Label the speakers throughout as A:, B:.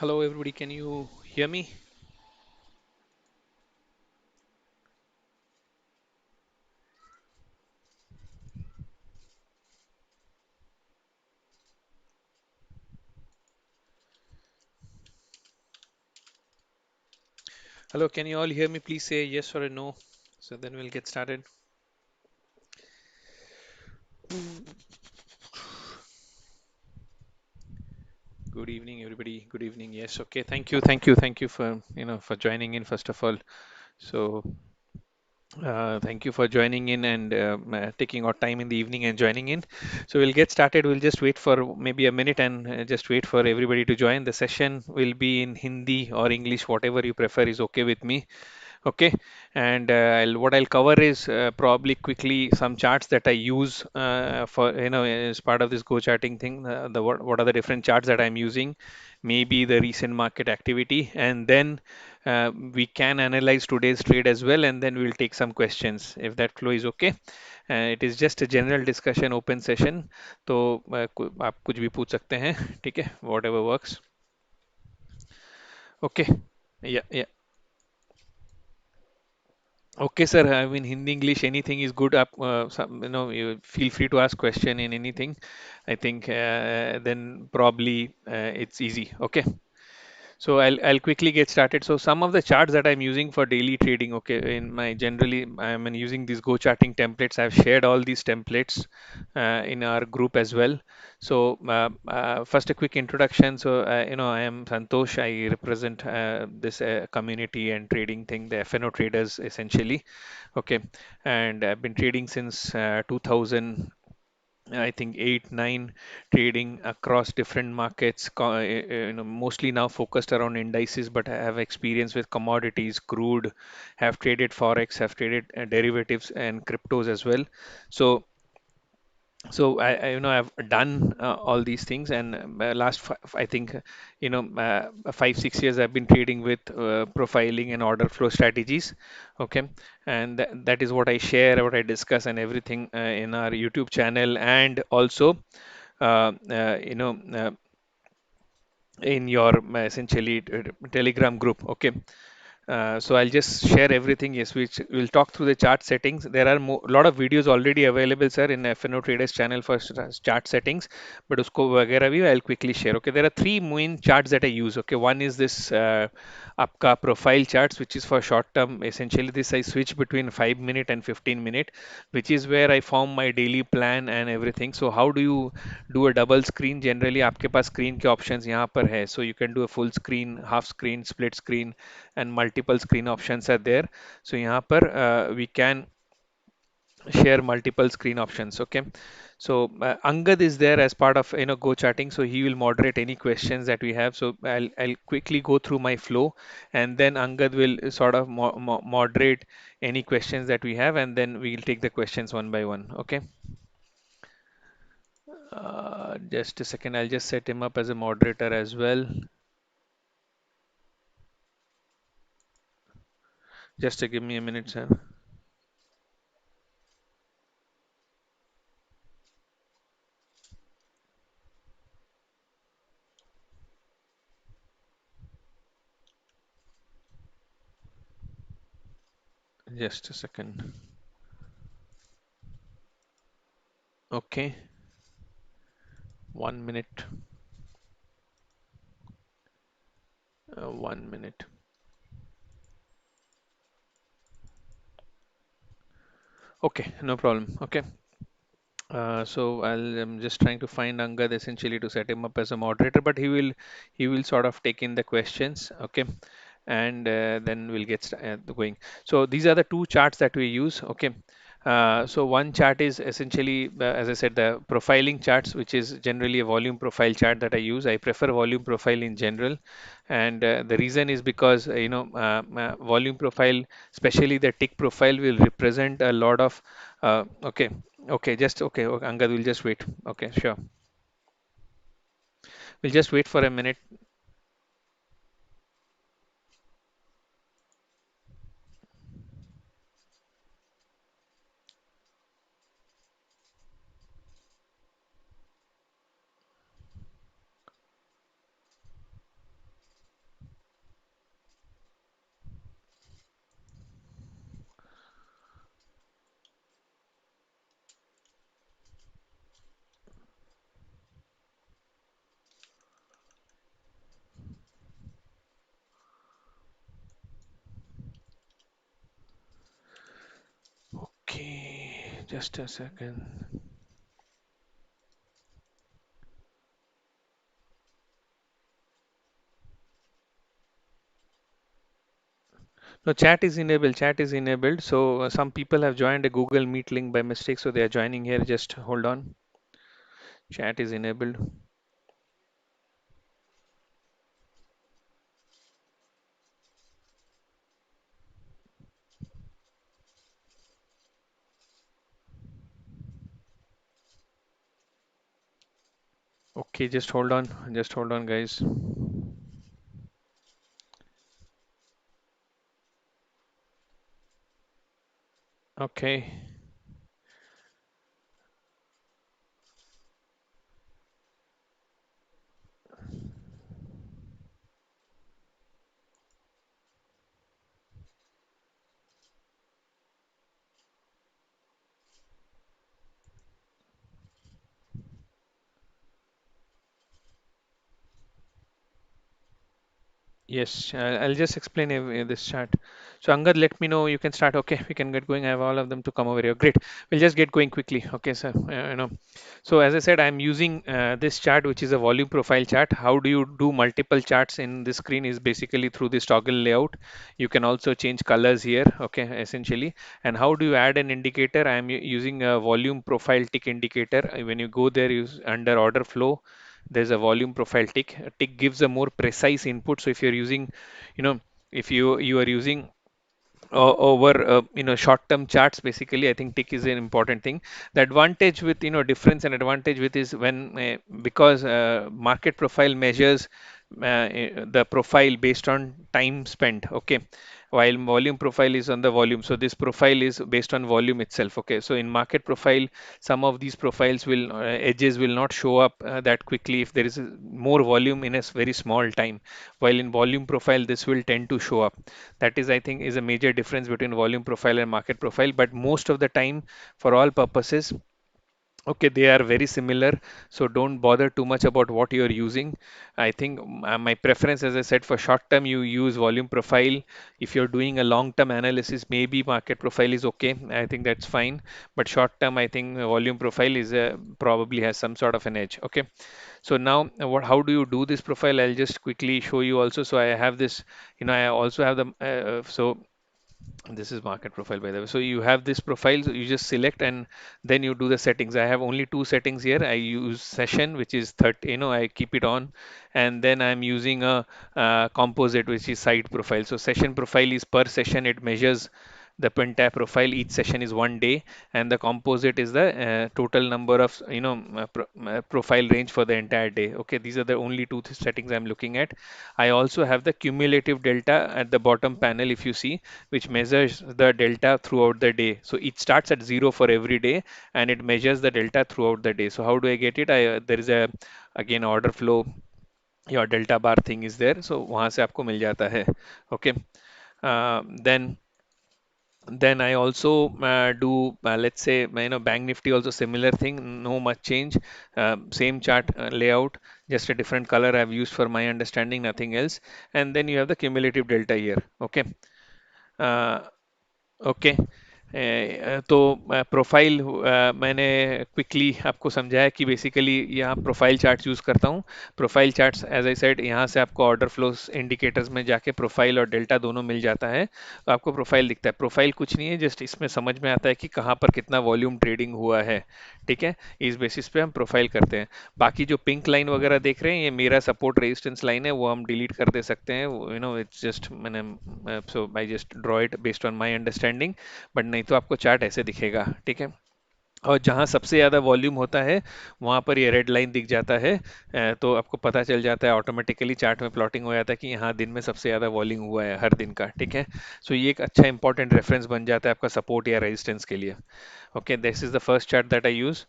A: Hello, everybody. Can you hear me? Hello, can you all hear me? Please say yes or a no. So then we'll get started. Good evening, everybody. Good evening. Yes. Okay. Thank you for for joining in first of all. So thank you for joining in and taking our time in the evening and joining in. So we'll get started. We'll just wait for maybe a minute and just wait for everybody to join. The session will be in Hindi or English, whatever you prefer is okay with me. Okay, and what I'll cover is probably quickly some charts that I use for as part of this Go charting thing. What are the different charts that I'm using? Maybe the recent market activity, and then we can analyze today's trade as well, and then we'll take some questions if that flow is okay. It is just a general discussion, open session. तो आप कुछ भी पूछ सकते हैं, ठीक है? Whatever works. Okay. Yeah, yeah. Okay, sir. I mean, Hindi, English, anything is good. Up, you feel free to ask question in anything. I think then probably it's easy. Okay. So I'll quickly get started. So some of the charts that I'm using for daily trading, okay, in my generally I'm using these Go charting templates. I've shared all these templates in our group as well. So first a quick introduction. So I am Santosh. I represent this community and trading thing, the FNO traders essentially. Okay, and I've been trading since 2000. I think 8, 9 trading across different markets, mostly now focused around indices, but I have experience with commodities, crude, have traded forex, have traded derivatives and cryptos as well. So I've done all these things, and I think 5, 6 years I've been trading with profiling and order flow strategies. Okay, and that is what I share, what I discuss, and everything in our YouTube channel, and also in your essentially Telegram group. Okay, so I'll just share everything. Yes, we'll talk through the chart settings. There are a lot of videos already available, sir, in FNO Traders channel for chart settings. But usko वगैरह भी I'll quickly share. Okay, there are three main charts that I use. Okay, one is this आपका profile charts, which is for short term. Essentially, this I switch between 5 minute and 15 minute, which is where I form my daily plan and everything. So how do you do a double screen? Generally, आपके पास screen के options यहाँ पर है. So you can do a full screen, half screen, split screen, and multiple screen options are there. So यहाँ पर we can share multiple screen options. Okay. So Angad is there as part of Go chatting, so he will moderate any questions that we have. So I'll quickly go through my flow, and then Angad will sort of moderate any questions that we have, and then we'll take the questions one by one. Okay. Just a second, I'll just set him up as a moderator as well. Just to give me a minute, sir. Just a second. Okay, 1 minute. 1 minute. Okay, no problem. Okay. I'm just trying to find Angad essentially to set him up as a moderator, but he will sort of take in the questions. Okay, and then we'll get going. So these are the two charts that we use. Okay. So one chart is essentially, as I said, the profiling charts, which is generally a volume profile chart that I use. I prefer volume profile in general, and the reason is because volume profile, especially the tick profile, will represent a lot of. Okay, okay, just okay, okay, Angad, we'll just wait. Okay, sure. We'll just wait for a minute. just a second. No, chat is enabled. Chat is enabled. So some people have joined a Google Meet link by mistake, so they are joining here. Just hold on. Chat is enabled. Okay, just hold on. Just hold on, guys. Okay. Yes, I'll just explain this chart. So Angad, let me know. You can start. Okay, we can get going. I have all of them to come over here. Great. We'll just get going quickly. Okay, sir. So as I said, I'm using this chart, which is a volume profile chart. How do you do multiple charts in this screen? Is basically through this toggle layout. You can also change colors here. Okay, essentially. And how do you add an indicator? I'm using a volume profile tick indicator. When you go there, use under order flow, there's a volume profile tick. A tick gives a more precise input. So if you're using, you know, if you are using over short-term charts, basically I think tick is an important thing. The advantage with difference and advantage with is when because market profile measures the profile based on time spent. Okay, while volume profile is on the volume, so this profile is based on volume itself. Okay, so in market profile, some of these profiles will edges will not show up that quickly if there is more volume in a very small time, while in volume profile this will tend to show up. That is, I think, is a major difference between volume profile and market profile. But most of the time, for all purposes, okay, they are very similar. So don't bother too much about what you are using. I think my preference, as I said, for short term, you use volume profile. If you're doing a long term analysis, maybe market profile is okay. I think that's fine. But short term, I think volume profile is probably has some sort of an edge. Okay. So now, how do you do this profile? I'll just quickly show you also. So I have this, I also have the, so this is market profile, by the way. So you have this profile, so you just select and then you do the settings. I have only two settings here. I use session, which is 30, I keep it on, and then I'm using a composite, which is side profile. So session profile is per session, it measures the entire profile. Each session is 1 day, and the composite is the total number of profile range for the entire day. Okay, these are the only two settings I'm looking at. I also have the cumulative delta at the bottom panel, if you see, which measures the delta throughout the day. So it starts at 0 for every day, and it measures the delta throughout the day. So how do I get it? There is a, again, order flow. Your delta bar thing is there, so वहां से आपको मिल जाता है. Okay. Then I also do, let's say, Bank Nifty also similar thing, no much change, same chart layout, just a different color I've used for my understanding, nothing else. And then you have the cumulative delta here. Okay. uh, okay. तो profile मैंने quickly आपको समझाया कि basically यहाँ profile charts use करता हूँ. Profile charts, as I said, यहाँ से आपको ऑर्डर फ्लोस इंडिकेटर्स में जाके प्रोफाइल और डेल्टा दोनों मिल जाता है. तो आपको प्रोफाइल दिखता है. प्रोफाइल कुछ नहीं है, जस्ट इसमें समझ में आता है कि कहाँ पर कितना वॉल्यूम ट्रेडिंग हुआ है. ठीक है, इस बेसिस पे हम प्रोफाइल करते हैं. बाकी जो पिंक लाइन वगैरह देख रहे हैं, ये मेरा सपोर्ट रेजिस्टेंस लाइन है, वो हम डिलीट कर दे सकते हैं. इट्स जस्ट मैंने, so I just draw it based on my understanding. But नहीं तो आपको चार्ट ऐसे दिखेगा. ठीक है. और जहाँ सबसे ज़्यादा वॉल्यूम होता है, वहाँ पर ये रेड लाइन दिख जाता है. तो आपको पता चल जाता है, ऑटोमेटिकली चार्ट में प्लॉटिंग हो जाता है कि यहाँ दिन में सबसे ज़्यादा वॉल्यूम हुआ है हर दिन का. ठीक है. सो ये एक अच्छा इंपॉर्टेंट रेफरेंस बन जाता है आपका सपोर्ट या रेजिस्टेंस के लिए. Okay, this is the first chart that I use.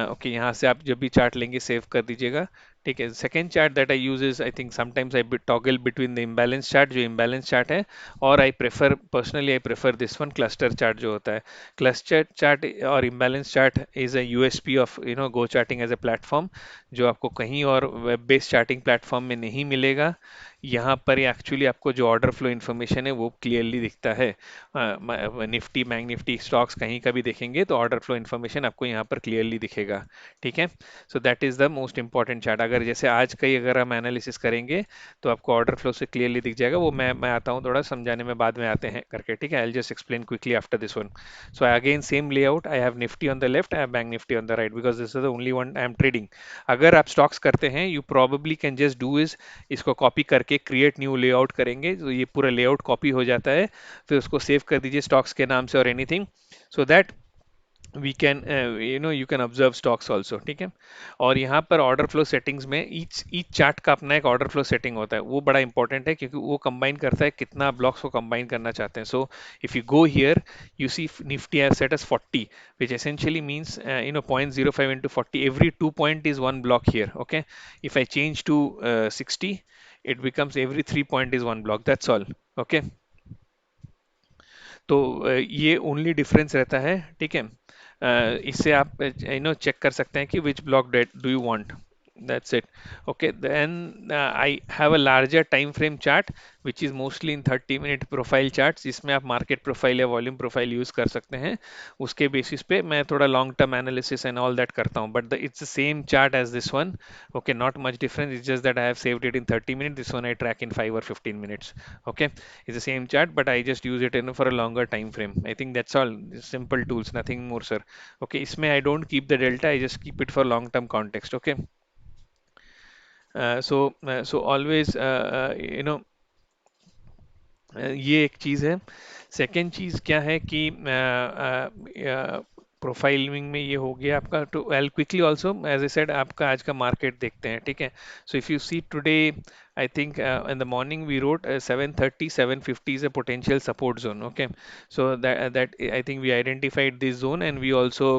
A: Okay, यहाँ से आप जब भी चार्ट लेंगे सेव कर दीजिएगा. ठीक है। Second chart that I use is, I think sometimes I toggle between the imbalance chart, जो इम्बैलेंस चार्ट है, और I prefer personally, I prefer this one, cluster chart जो होता है। क्लस्टर चार्ट और imbalance chart is a USP of GoCharting as a platform, जो आपको कहीं और वेब बेस्ड चार्टिंग प्लेटफॉर्म में नहीं मिलेगा। यहाँ पर एक्चुअली आपको जो ऑर्डर फ्लो इन्फॉर्मेशन है वो क्लियरली दिखता है। निफ्टी बैंक निफ्टी स्टॉक्स कहीं का भी देखेंगे तो ऑर्डर फ्लो इन्फॉर्मेशन आपको यहाँ पर क्लियरली दिखेगा। ठीक है। So that is the most important chart. अगर जैसे आज का ही अगर हम एनालिसिस करेंगे तो आपको ऑर्डर फ्लो से क्लियरली दिख जाएगा। वो मैं आता हूँ थोड़ा समझाने में, बाद में आते हैं करके। ठीक है, I just explain quickly after this one. So again same layout, I have Nifty on the left, I have bank Nifty on the right, because this is the only one I am trading. अगर आप stocks करते हैं, you probably can just do is, इसको copy करके create new layout करेंगे, तो ये पूरा लेआउट कॉपी हो जाता है। फिर उसको सेव कर दीजिए स्टॉक्स के नाम से और anything, so that we can you can observe stocks also. ठीक है। और यहाँ पर ऑर्डर फ्लो सेटिंग्स में ईच ईच चार्ट का अपना एक ऑर्डर फ्लो सेटिंग होता है, वो बड़ा इंपॉर्टेंट है, क्योंकि वो कंबाइन करता है कितना ब्लॉक्स को कंबाइन करना चाहते हैं। सो if you go here, you see nifty has set as 40, which essentially means 0.05 into 40, every 2 point is one block here. Okay, if I change to 60, it becomes every 3 point is one block, that's all. Okay, तो ये only difference रहता है। ठीक है। इससे आप check कर सकते हैं कि which block do you want, that's it. Okay, then I have a larger time frame chart which is mostly in 30-minute profile charts, जिसमें आप मार्केट प्रोफाइल या वॉल्यूम प्रोफाइल यूज कर सकते हैं। उसके बेसिस पे मैं थोड़ा long term analysis and all that करता हूँ, but it's the same chart as this one. Okay, not much difference, it's just that I have saved it in 30 minutes, this one I track in 5 or 15 minutes. Okay, it's the same chart, but I just use it for a longer time frame. I think that's all. Simple tools, nothing more, sir. Okay, इसमें I don't keep the delta, I just keep it for long term context. Okay. So always ये एक चीज़ है। Second चीज़ क्या है कि profiling में ये हो गया आपका। तो I quickly also as I said, आपका आज का मार्केट देखते हैं। ठीक है। So if you see today, I think in the morning we wrote 730, 750 is a potential support zone. Okay, so that I think we identified this zone, and we also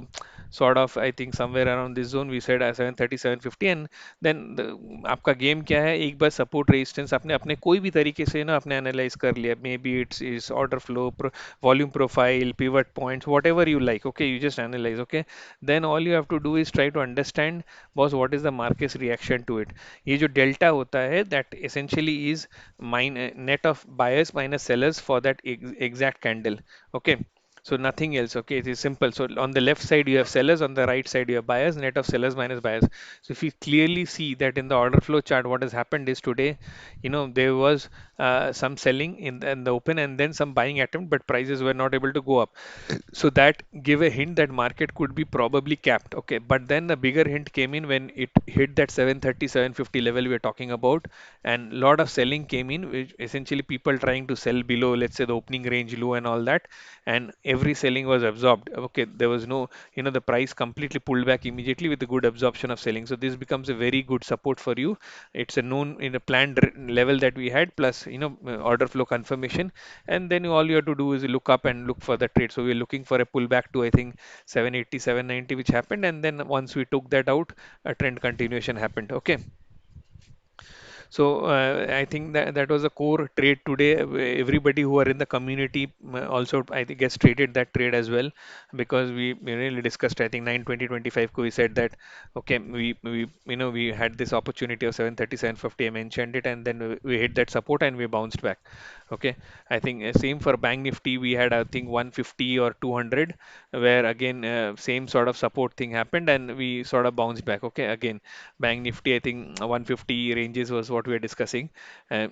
A: sort of, I think somewhere around this zone we said 730, 750, and then आपका game क्या है, एक बार support resistance आपने अपने कोई भी तरीके से ना अपने एनालाइज कर लिया, maybe it's is order flow, volume profile, pivot points, whatever you like. Okay, you just analyse. Okay, then all you have to do is try to understand boss what is the market reaction to it. ये जो delta होता है, that essentially is net of buyers minus sellers for that exact candle. Okay, so nothing else. Okay, it is simple. So on the left side you have sellers, on the right side you have buyers, net of sellers minus buyers. So if you clearly see that in the order flow chart, what has happened is today, there was some selling in the open, and then some buying attempt, but prices were not able to go up. So that give a hint that market could be probably capped. Okay, but then the bigger hint came in when it hit that 730, 750 level we are talking about, and lot of selling came in, which essentially people trying to sell below, let's say, the opening range low and all that, and every selling was absorbed. Okay, there was no, the price completely pulled back immediately with a good absorption of selling. So this becomes a very good support for you. It's a known in a planned level that we had, plus order flow confirmation, and then all you have to do is look up and look for the trade. So we're looking for a pullback to, I think, 780, 790, which happened, and then once we took that out, a trend continuation happened. Okay. So I think that was a core trade today. Everybody who are in the community also, I think, gets traded that trade as well, because we really discussed. I think 92025 we said that, okay, we had this opportunity of 730, 750. I mentioned it, and then we hit that support and we bounced back. Okay, I think same for Bank Nifty. We had, I think, 150 or 200, where again same sort of support thing happened and we sort of bounced back. Okay, again Bank Nifty, I think 150 ranges was what we were discussing. Uh,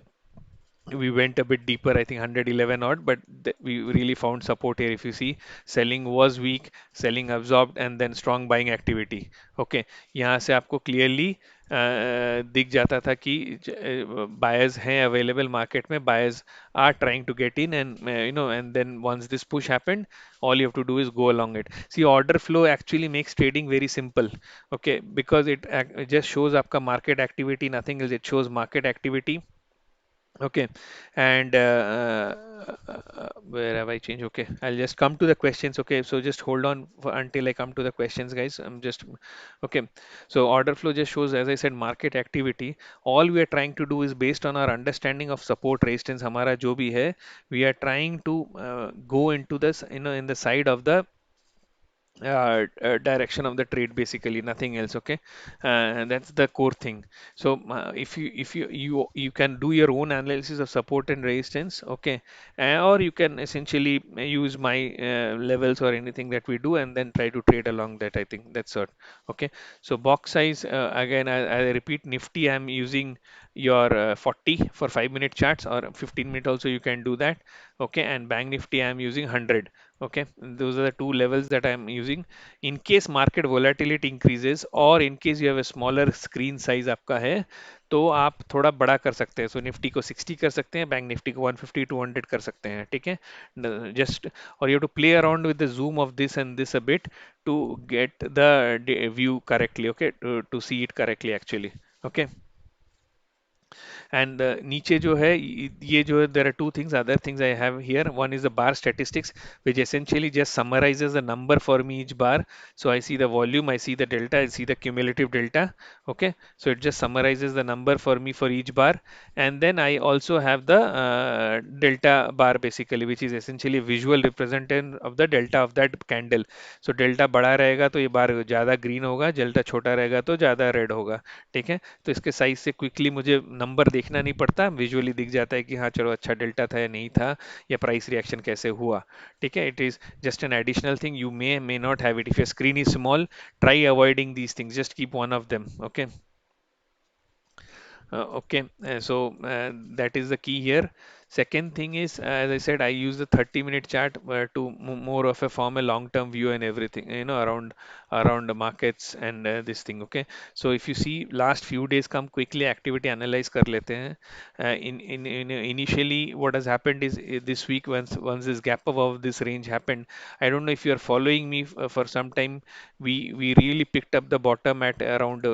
A: we went a bit deeper, I think 111 odd, but we really found support here. If you see, selling was weak, selling absorbed, and then strong buying activity. Okay, यहाँ से आपको clearly दिख जाता था कि buyers हैं available market में, buyers are trying to get in, and and then once this push happened, all you have to do is go along it. See, order flow actually makes trading very simple. Okay, because it just shows आपका market activity, nothing else. It shows market activity, Okay, and where have I changed? Okay, I'll just come to the questions. Okay, so just hold on until I come to the questions, guys. I'm just okay. So order flow just shows, as I said, market activity. All we are trying to do is based on our understanding of support resistance. हमारा जो भी है, we are trying to go into this, in the side of the direction of the trade, basically nothing else. Okay, and that's the core thing. So if you can do your own analysis of support and resistance. Okay, or you can essentially use my levels or anything that we do and then try to trade along that. I think that's what. Okay, so box size, again, I repeat, Nifty I'm using your 40 for 5-minute charts, or 15-minute also you can do that. Okay, and bank Nifty I'm using 100. Okay, those are the two levels that I'm using. In case market volatility increases, or in case you have a smaller screen size आपका है, तो आप थोड़ा बड़ा कर सकते हैं. सो Nifty को 60 कर सकते हैं, बैंक निफ्टी को 150 200 कर सकते हैं. ठीक है, जस्ट, और you have to play around with the zoom of this and this a bit to get the view correctly. Okay, to see it correctly actually. Okay, and नीचे जो है, ये जो है, there are two things, other things I have here. One is the bar statistics, which essentially just summarizes the number for me each bar. So I see the volume, I see the delta, I see the cumulative delta. Okay, so it just summarizes the number for me for each bar. And then I also have the delta bar, basically, which is essentially visual representative of the delta of that candle. So delta बड़ा रहेगा तो ये बार ज़्यादा green होगा, delta छोटा रहेगा तो ज़्यादा रेड होगा. ठीक है, तो इसके साइज से क्विकली मुझे नंबर देखना नहीं पड़ता, विजुअली दिख जाता है कि हाँ चलो अच्छा डेल्टा था या नहीं था, या प्राइस रिएक्शन कैसे हुआ. ठीक है, it is just an additional thing, you may not have it. If your screen is small, try avoiding these things, just keep one of them. Okay. Okay, so that is the key here. Second thing is, as I said, I use the 30-minute chart to more of a form a long-term view and everything, around the markets and this thing. Okay, so if you see last few days, come quickly activity analyze कर लेते हैं. In initially, what has happened is, this week, once this gap above this range happened, I don't know if you are following me for some time. We really picked up the bottom at around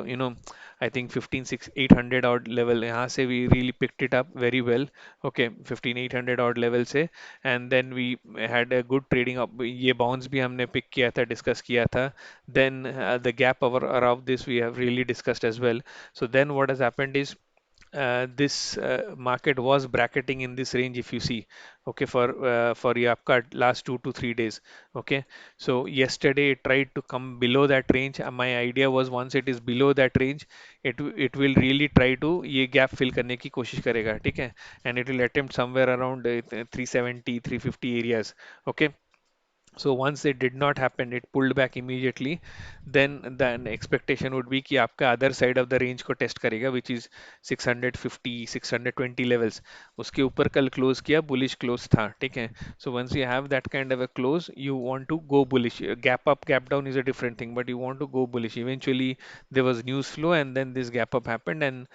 A: I think 15 6 800 odd level. यहाँ से we really picked it up very well. Okay, 15 800 odd level से, and then we had a good trading up. ये bounce भी हमने pick किया था, discuss किया था. Then the gap over around this we have really discussed as well. So then what has happened is, this market was bracketing in this range, if you see. Okay, for ये आपका last 2 to 3 days. Okay, so yesterday it tried to come below that range. My idea was, once it is below that range, it will really try to ये gap fill करने की कोशिश करेगा. ठीक है, and it will attempt somewhere around 370 350 areas. Okay, so once it did not happen, it pulled back immediately. Then expectation would be कि आपका other side of the range को test करेगा, which is 650 620 levels. उसके ऊपर कल close किया, bullish close था. ठीक है, so once you have that kind of a close, you want to go bullish. Gap up gap down is a different thing, but you want to go bullish. Eventually there was news flow, and then this gap up happened. And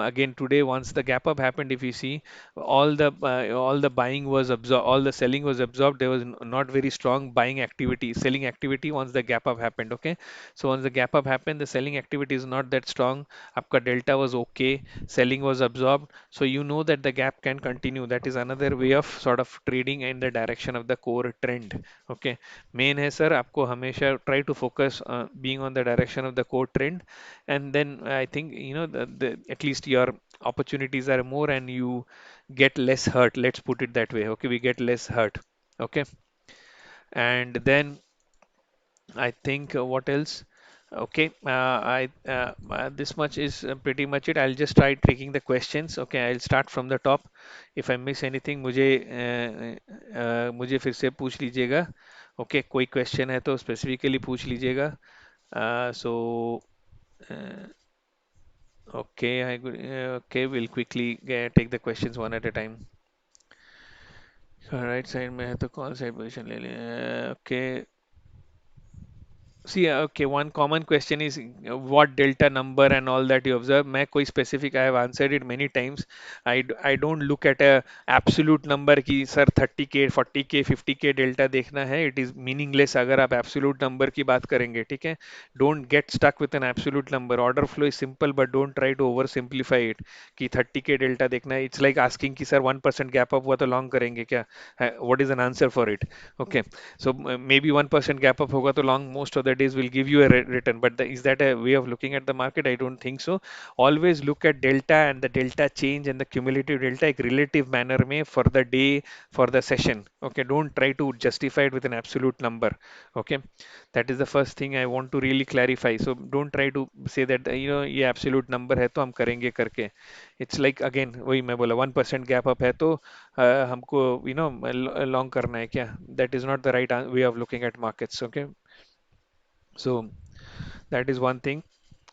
A: again today, once the gap up happened, if you see, all the buying was absorbed, all the selling was absorbed. There was not very strong buying activity, selling activity, once the gap up happened. Okay, so once the gap up happened, the selling activity is not that strong. आपका delta was okay, selling was absorbed, so you know that the gap can continue. That is another way of sort of trading in the direction of the core trend. Okay, main है sir, आपको हमेशा try to focus being on the direction of the core trend, and then I think at least your opportunities are more, and you get less hurt. Let's put it that way. Okay, we get less hurt. Okay, and then I think what else? Okay, I this much is pretty much it. I'll just try taking the questions. Okay, I'll start from the top. If I miss anything, मुझे फिर से पूछ लीजिएगा. Okay, कोई question है तो specifically पूछ लीजिएगा. So okay, okay, we'll quickly take the questions one at a time. Right side में है तो कौन साइड पोजीशन ले लें. Okay, See, okay, one common question is what delta number and all that you observe. मैं कोई specific, I have answered it many times. I don't look at a absolute number कि sir 30K 40K 50K delta देखना है. It is meaningless अगर आप absolute number की बात करेंगे, ठीक है? Don't get stuck with an absolute number. Order flow is simple, but don't try to oversimplify it कि 30K delta देखना है. It's like asking कि सर 1% gap up हुआ तो long करेंगे क्या? What is an answer for it? Okay. So maybe 1% gap up hoga to long, most of the days will give you a return. But is that a way of looking at the market? I don't think so. Always look at delta and the delta change and the cumulative delta एक relative manner में for the day, for the session. Okay, don't try to justify it with an absolute number. Okay, that is the first thing I want to really clarify. So don't try to say that ये absolute number है तो हम करेंगे करके. It's like again वही मैं बोला 1% gap up है तो हमको लॉन्ग करना है क्या? That is not the right way of looking at markets. Okay, so that is one thing.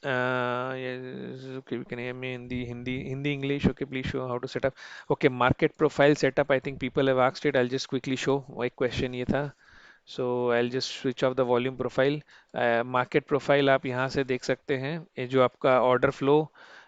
A: Yes, okay, we can hear me in the Hindi, English. Okay, please show how to set up. Okay, market profile setup. I think people have asked it. I'll just quickly show. एक question ये था. So I'll just switch off the volume profile. Market profile आप यहाँ से देख सकते हैं. ये जो आपका order flow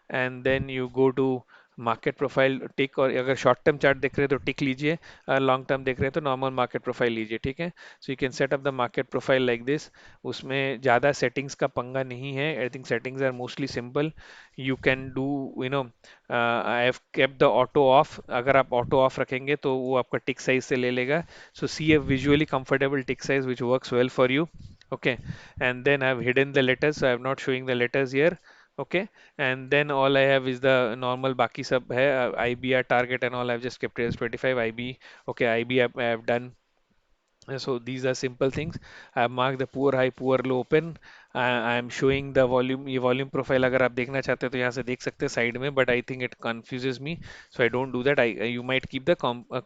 A: and then you go to market profile tick, और अगर शॉर्ट टर्म चार्ट देख रहे हैं तो टिक लीजिए, लॉन्ग टर्म देख रहे हैं तो नॉर्मल मार्केट प्रोफाइल लीजिए, ठीक है? So you can set up the market profile like this. उसमें ज़्यादा सेटिंग्स का पंगा नहीं है. I think settings are mostly simple. You can do I have kept the auto off. अगर आप ऑटो ऑफ रखेंगे तो वो आपका टिक साइज से ले लेगा. So see a visually comfortable tick size which works well for you. Okay, and then I've hidden the letters, so I'm not showing the letters here. Okay, and then all I have is the normal baki sab hai, IBR target and all. I've just kept it as 25 IB. Okay, IB I have done. So these are simple things. I have marked the poor high, poor low open. I am showing the volume. ये volume profile अगर आप देखना चाहते हैं तो यहाँ से देख सकते हैं साइड में. But I think it confuses me, so I don't do that. You might keep the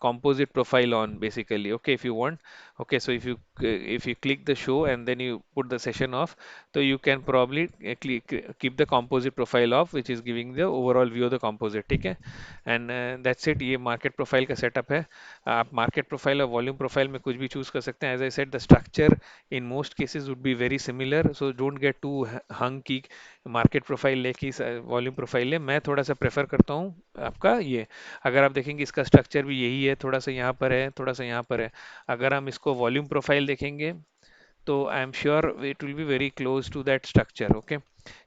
A: composite profile on basically. Okay, if you want. Okay, so if you click the show and then you put the session off, so you can probably keep the composite profile off, which is giving the overall view of the composite. ठीक है? And that's it. ये market profile का setup है. आप market profile और volume profile में कुछ भी चूज कर सकते हैं. As I said the structure in most cases would be very similar, so don't get too hung की मार्केट प्रोफाइल ले कि वॉल्यूम प्रोफाइल ले. मैं थोड़ा सा प्रेफर करता हूँ आपका ये. अगर आप देखेंगे इसका स्ट्रक्चर भी यही है, थोड़ा सा यहाँ पर है, थोड़ा सा यहाँ पर है. अगर हम इसको वॉल्यूम प्रोफाइल देखेंगे तो I am sure it will be very close to that structure. Okay,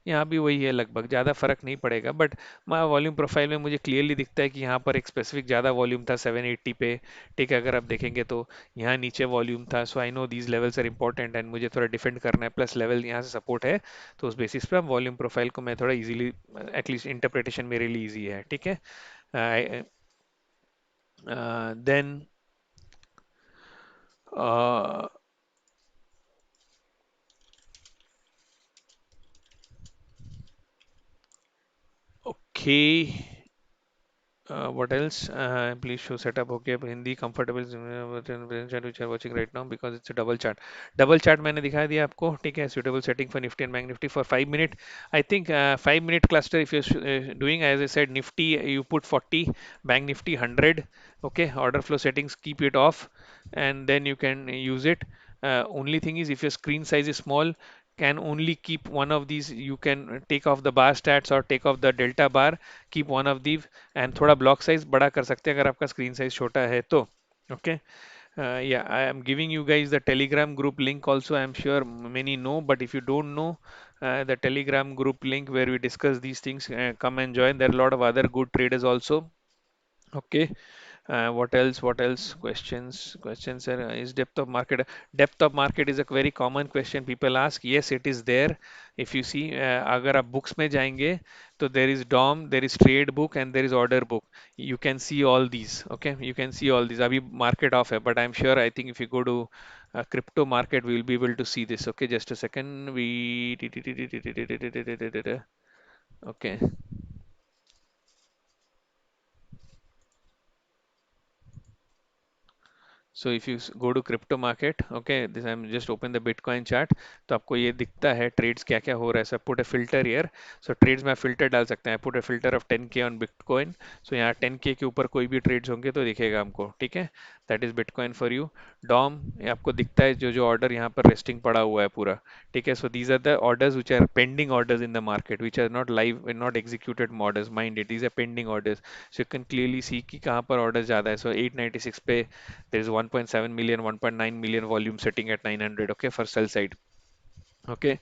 A: यहाँ भी वही है लगभग, ज़्यादा फर्क नहीं पड़ेगा. बट वॉल्यूम प्रोफाइल में मुझे क्लियरली दिखता है कि यहाँ पर एक स्पेसिफिक ज़्यादा वॉल्यूम था 780 पे. ठीक है, अगर आप देखेंगे तो यहाँ नीचे वॉल्यूम था. So I know these levels are important and मुझे थोड़ा डिफेंड करना है, प्लस लेवल यहाँ से सपोर्ट है. तो उस बेसिस पे वॉल्यूम प्रोफाइल को मैं थोड़ा इजीली, एटलीस्ट इंटरप्रिटेशन मेरे लिए ईजी है. ठीक है. Then okay, what else? Please show setup. Okay, Hindi comfortable which are watching right now because it's a double chart. Double chart मैंने दिखा दिया आपको. ठीक है. Suitable setting for Nifty and Bank Nifty for 5 minute. I think 5 minute cluster if you're doing, as I said, Nifty you put 40, Bank Nifty 100. Okay, order flow settings keep it off, and then you can use it. Only thing is if your screen size is small, can only keep one of these. You can take off the bar stats or take off the delta bar, keep one of these, and थोड़ा block size बड़ा कर सकते हैं अगर आपका screen size छोटा है तो. Okay, yeah, I am giving you guys the telegram group link also. I am sure many know, but if you don't know the telegram group link where we discuss these things, come and join. There are a lot of other good traders also. Okay, what else? What else? Questions? Questions is depth of market. Depth of market is a very common question people ask. Yes, it is there. If you see, अगर आप books में जाएंगे तो there is DOM, there is trade book and there is order book. You can see all these. Okay, you can see all these. अभी market off है, but I'm sure I think if you go to crypto market, we will be able to see this. Okay, just a second. Okay. So if you go to crypto market, okay, this I'm just open the Bitcoin chart, तो आपको ये दिखता है trades क्या क्या हो रहा है. So put a filter here. So trades में फिल्टर डाल सकते हैं. Put a filter of 10K on Bitcoin. So यहाँ 10K के ऊपर कोई भी ट्रेड्स होंगे तो दिखेगा हमको. ठीक है, that is bitcoin for you. DOM, ये आपको दिखता है जो जो ऑर्डर यहाँ पर रेस्टिंग पड़ा हुआ है पूरा, ठीक है। So these are the orders which are pending orders in the market, which are not live, not executed orders, mind it, these are pending orders. So you can clearly see कि कहाँ पर order ज़्यादा है। So 896 पे there is 1.7 million, 1.9 million volume setting at 900, okay, for sell side, okay.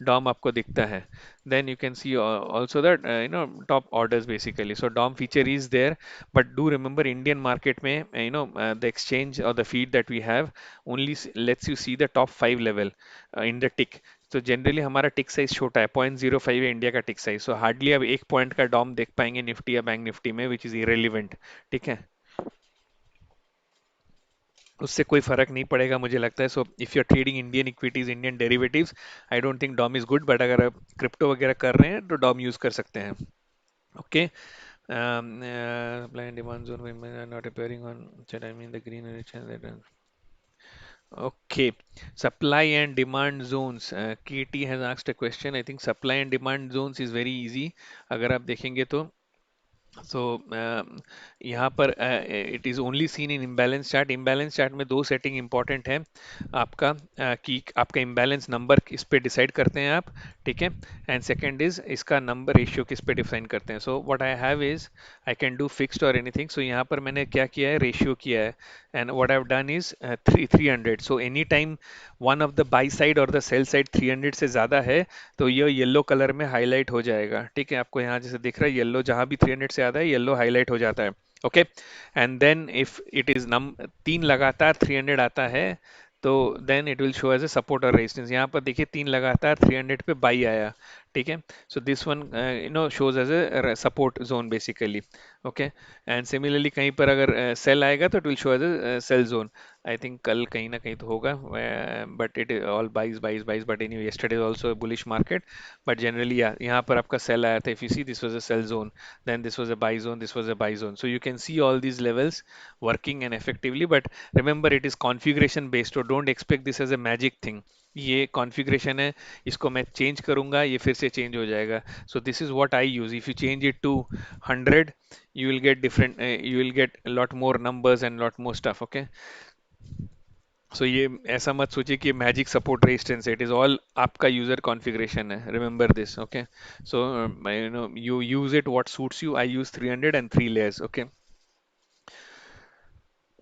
A: DOM आपको दिखता है। Then you can see also that top orders basically. So DOM feature is there, but do remember Indian market में the exchange or the feed that we have only lets you see the top 5 level in the tick. तो generally हमारा टिक size छोटा है, 0.05 है India का टिक size, सो hardly अब 1 point का Dom देख पाएंगे निफ्टी या बैंक निफ्टी में, विच इज इरेलीवेंट, ठीक है। उससे कोई फर्क नहीं पड़ेगा मुझे लगता है। So if you are trading Indian equities, Indian derivatives, I don't think DOM is good, but अगर आप क्रिप्टो वगैरह कर रहे हैं तो डॉम यूज कर सकते हैं, okay. Supply and demand zone women are not appearing on chat, I mean the green and red and okay. Supply and demand zones, KT has asked a question, I think supply and demand zones is very easy, अगर आप देखेंगे तो। सो यहाँ पर it is only seen in imbalance chart. Imbalance chart में दो setting important है आपका, कि आपका इम्बैलेंस नंबर किस पे डिसाइड करते हैं आप, ठीक है। एंड सेकंड इज इसका नंबर रेशियो किस पे डिफाइन करते हैं। So what I have is I can do fixed और एनीथिंग। सो यहाँ पर मैंने क्या किया है, रेशियो किया है, and what I have done is 300। So any time one of the by side और द सेल साइड 300 से ज़्यादा है तो ये येलो कलर में हाईलाइट हो जाएगा, ठीक है। आपको यहाँ जैसे दिख रहा है येलो, जहाँ भी 300 से ज़्यादा है येलो हाईलाइट हो जाता है, okay. And then if it is नम 3 लगातार 300 आता है तो then it will show as a support और रेजिस्टेंस। यहाँ पर देखिए 3 लगातार 300 पे बाई आया, ठीक है। So this one shows as a support zone basically, okay. And similarly कहीं पर अगर सेल आएगा तो it will show as a sell zone. I think कल कहीं ना कहीं तो होगा, but it all buys buys buys, but any yesterday is also a bullish market, but generally yeah, यहाँ पर आपका सेल आया था, if you see this was a sell zone, then this was a buy zone, this was a buy zone, so you can see all these levels working and effectively, but remember it is configuration based, so don't expect this as a magic thing। ये configuration है, इसको मैं change करूंगा ये फिर से change हो जाएगा। So this is what I use, if you change it to 100 you will get different, you will get a lot more numbers and lot more stuff, okay। सो ये ऐसा मत सोचिए कि magic support resistance, it is all आपका user configuration है, remember this, okay. So you use it what suits you, I use 300 and 3 layers, okay।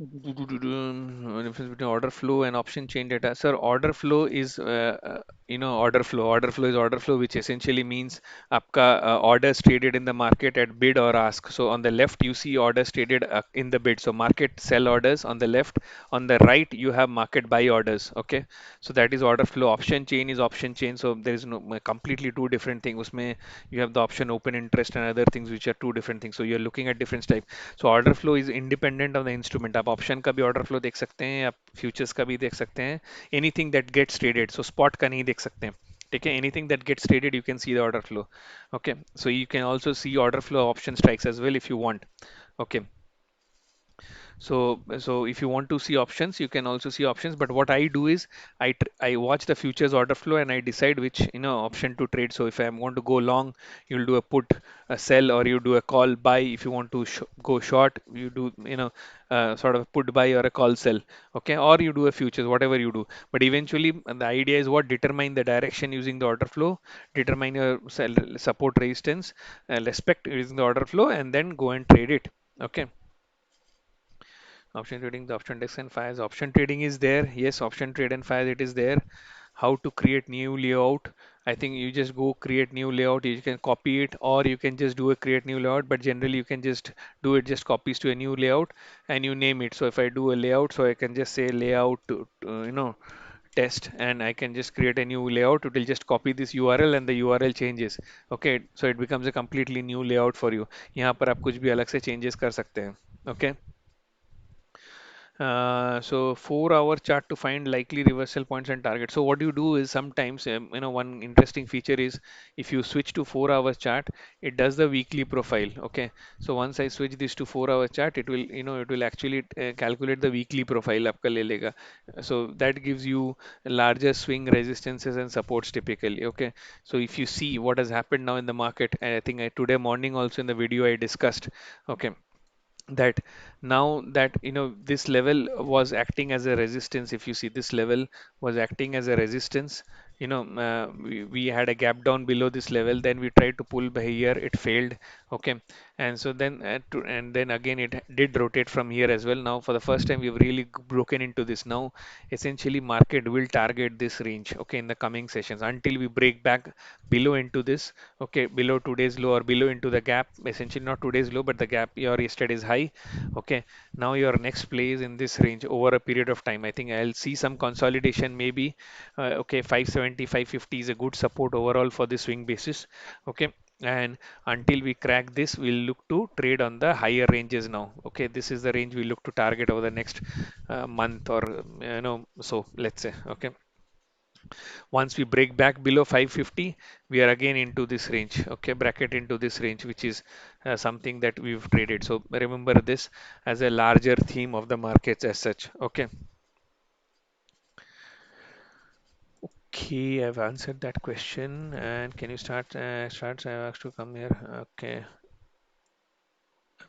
A: Difference between order flow and option chain data. Sir, order flow is, order flow. Order flow is order flow, which essentially means आपका orders traded in the market at bid or ask. So on the left, you see orders traded in the bid. So market sell orders on the left. On the right, you have market buy orders. Okay. So that is order flow. Option chain is option chain. So there is no completely two different things. उसमें you have the option open interest and other things which are two different things. So you're looking at different types. So order flow is independent of the instrument. आप option का भी order flow देख सकते हैं, आप futures का भी देख सकते हैं, anything that gets traded. So spot का नहीं देख सकते हैं, ठीक है। Anything that gets traded you can see the order flow, okay. So you can also see order flow option strikes as well if you want, okay. So if you want to see options, you can also see options. But what I do is I watch the futures order flow and I decide which option to trade. So if I want to go long, you'll do a put, a sell, or you do a call buy. If you want to go short, you do sort of a put buy or a call sell. Okay, or you do a futures, whatever you do. But eventually, the idea is what determine the direction using the order flow, determine your support resistance, respect using the order flow, and then go and trade it. Okay. Option trading, the option desk and files. Option trading is there. Yes, option trade and files, it is there. How to create new layout? I think you just go create new layout. You can copy it, or you can just do a create new layout. But generally, you can just do it, just copies to a new layout, and you name it. So if I do a layout, so I can just say layout test, and I can just create a new layout. It will just copy this URL and the URL changes. Okay, so it becomes a completely new layout for you. यहाँ पर आप कुछ भी अलग से changes कर सकते हैं. Okay. So 4 hour chart to find likely reversal points and targets. So what you do is sometimes, one interesting feature is if you switch to 4 hour chart, it does the weekly profile. Okay. So once I switch this to 4 hour chart, it will actually calculate the weekly profile आपका ले लेगा. So that gives you larger swing resistances and supports typically. Okay. So if you see what has happened now in the market, and I think today morning also in the video I discussed. Okay. that now that this level was acting as a resistance. If you see, this level was acting as a resistance. We had a gap down below this level, then we tried to pull by here, it failed. Okay, and so then and then again it did rotate from here as well. Now for the first time we've really broken into this. Now essentially market will target this range, okay, in the coming sessions until we break back below into this, okay, below today's low or below into the gap, essentially not today's low but the gap your yesterday's high. Okay, now your next play is in this range over a period of time. I think I'll see some consolidation maybe. Okay, 570, 550 is a good support overall for the swing basis. Okay, and until we crack this, we'll look to trade on the higher ranges now. Okay, this is the range we look to target over the next month, or so let's say. Okay, once we break back below 550, we are again into this range, okay, bracket into this range, which is something that we've traded. So remember this as a larger theme of the markets as such. Okay. Okay, I've answered that question. And can you start? I asked to come here. Okay.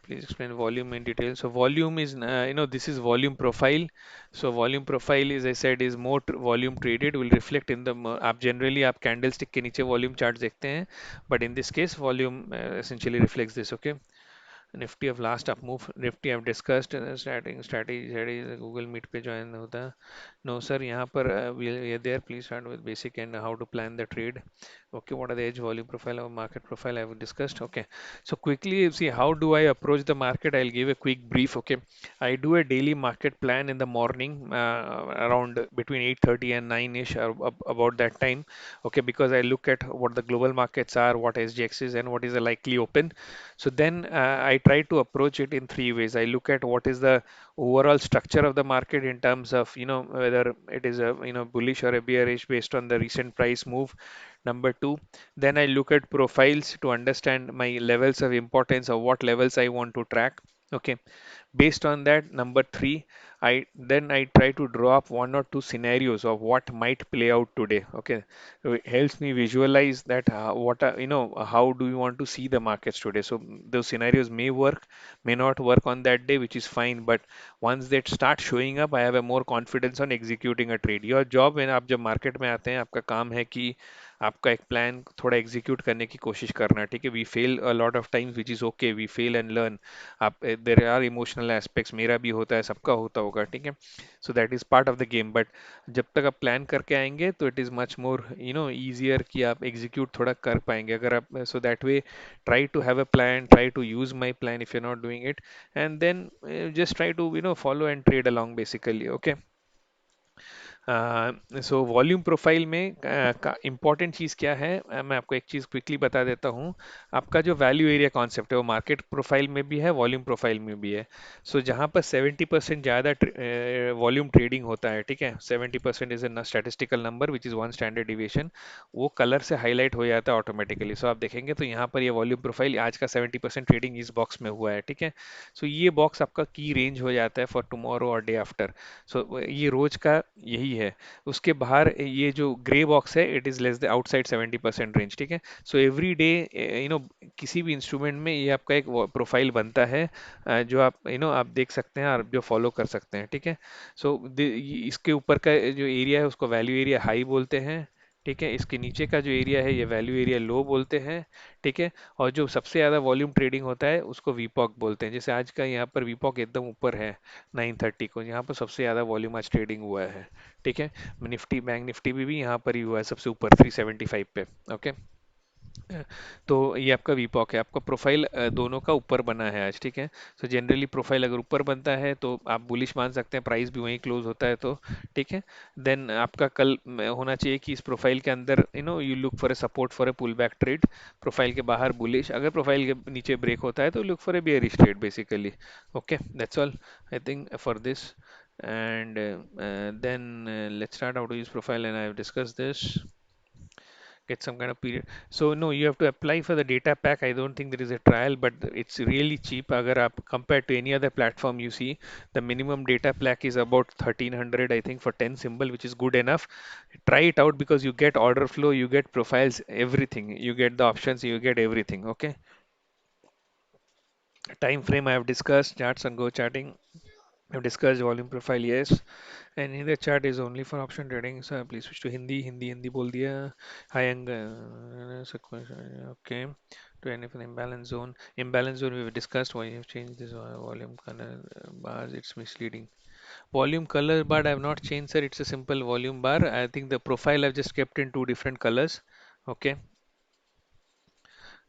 A: Please explain volume in detail. So volume is, this is volume profile. So volume profile is, I said, is more volume traded will reflect in the, आप generally आप candlestick के नीचे volume charts देखते हैं, but in this case volume essentially reflects this. Okay. Nifty of last up move, Nifty I've discussed starting strategy Google Meet पे join होता है. No sir, यहाँ पर we are there. Please start with basic and how to plan the trade. Okay, what are the edge, volume profile, or market profile I've discussed. Okay, so quickly see how do I approach the market. I'll give a quick brief. Okay, I do a daily market plan in the morning around between 8:30 and 9ish, about that time. Okay, because I look at what the global markets are, what SGX is, and what is the likely open. So then I try to approach it in three ways. I look at what is the overall structure of the market in terms of whether it is a bullish or a bearish based on the recent price move. Number two, then I look at profiles to understand my levels of importance or what levels I want to track. Okay, based on that, number three, I try to draw up one or two scenarios of what might play out today. Okay, so it helps me visualize that what are, how do you want to see the markets today. So those scenarios may work, may not work on that day, which is fine. But once they start showing up, I have a more confidence on executing a trade. Your job when आप जब market में आते हैं, आपका काम है कि आपका एक प्लान थोड़ा एग्जीक्यूट करने की कोशिश करना. ठीक है, we fail a lot of times, which is okay, we fail and learn. आप, देर आर इमोशनल एस्पेक्ट्स, मेरा भी होता है, सबका होता होगा. ठीक है, so that is part of the game. But जब तक आप प्लान करके आएंगे तो it is much more easier कि आप एग्जीक्यूट थोड़ा कर पाएंगे. अगर आप, so that way try to have a plan, try to use my plan if you're not doing it, and then just try to follow and trade along basically. Okay. So volume profile में का important चीज़ क्या है, मैं आपको एक चीज़ quickly बता देता हूँ. आपका जो वैल्यू एरिया कॉन्सेप्ट है वो मार्केट प्रोफाइल में भी है, वॉल्यूम प्रोफाइल में भी है. सो जहाँ पर 70% ज़्यादा वॉल्यूम ट्रेडिंग होता है, ठीक है, 70% is a statistical number which is one standard deviation, वो कलर से हाईलाइट हो जाता है ऑटोमेटिकली. सो आप देखेंगे तो यहाँ पर ये वॉल्यूम प्रोफाइल आज का 70% ट्रेडिंग इस बॉक्स में हुआ है. ठीक है, सो ये बॉक्स आपका की रेंज हो जाता है फॉर टुमारो और डे आफ्टर. सो ये रोज का यही है. उसके बाहर ये जो ग्रे बॉक्स है, it is less the outside 70% range. ठीक है, सो एवरी डे किसी भी इंस्ट्रूमेंट में ये आपका एक प्रोफाइल बनता है, जो आप आप देख सकते हैं और जो फॉलो कर सकते हैं. ठीक है, सो इसके ऊपर का जो एरिया है उसको वैल्यू एरिया हाई बोलते हैं. ठीक है, इसके नीचे का जो एरिया है ये वैल्यू एरिया लो बोलते हैं. ठीक है, और जो सबसे ज़्यादा वॉल्यूम ट्रेडिंग होता है उसको वीपॉक बोलते हैं. जैसे आज का यहाँ पर वीपॉक एकदम ऊपर है 930 को, यहाँ पर सबसे ज़्यादा वॉल्यूम आज ट्रेडिंग हुआ है. ठीक है, निफ्टी, बैंक निफ्टी भी यहाँ पर ही हुआ है सबसे ऊपर 375 पे. ओके, तो ये आपका वीपॉक है. आपका प्रोफाइल दोनों का ऊपर बना है आज. ठीक है, सो जनरली प्रोफाइल अगर ऊपर बनता है तो आप बुलिश मान सकते हैं, प्राइस भी वहीं क्लोज होता है तो. ठीक है, देन आपका कल होना चाहिए कि इस प्रोफाइल के अंदर you look for a support for a pull back trade. Profile के बाहर बुलिश, अगर प्रोफाइल के नीचे ब्रेक होता है तो look for A bearish trade basically. Okay, that's all I think for this. And then let's start how to use profile, and I have discussed this. Get some kind of period. So no, you have to apply for the data pack. I don't think there is a trial, but it's really cheap. अगर आप compared to any other platform you see, the minimum data pack is about 1300, I think, for 10 symbol, which is good enough. Try it out because you get order flow, you get profiles, everything. You get the options, you get everything. Okay. Time frame I have discussed. Charts and go charting. I've discussed volume profile, yes. And in the chart is only for option trading. So please switch to Hindi. Hindi बोल दिया. High angle. Okay. To any for the imbalance zone. Imbalance zone we've discussed. Why you have changed this volume color bars? It's misleading. Volume color bar I have not changed, sir. It's a simple volume bar. I think the profile I've just kept in two different colors. Okay.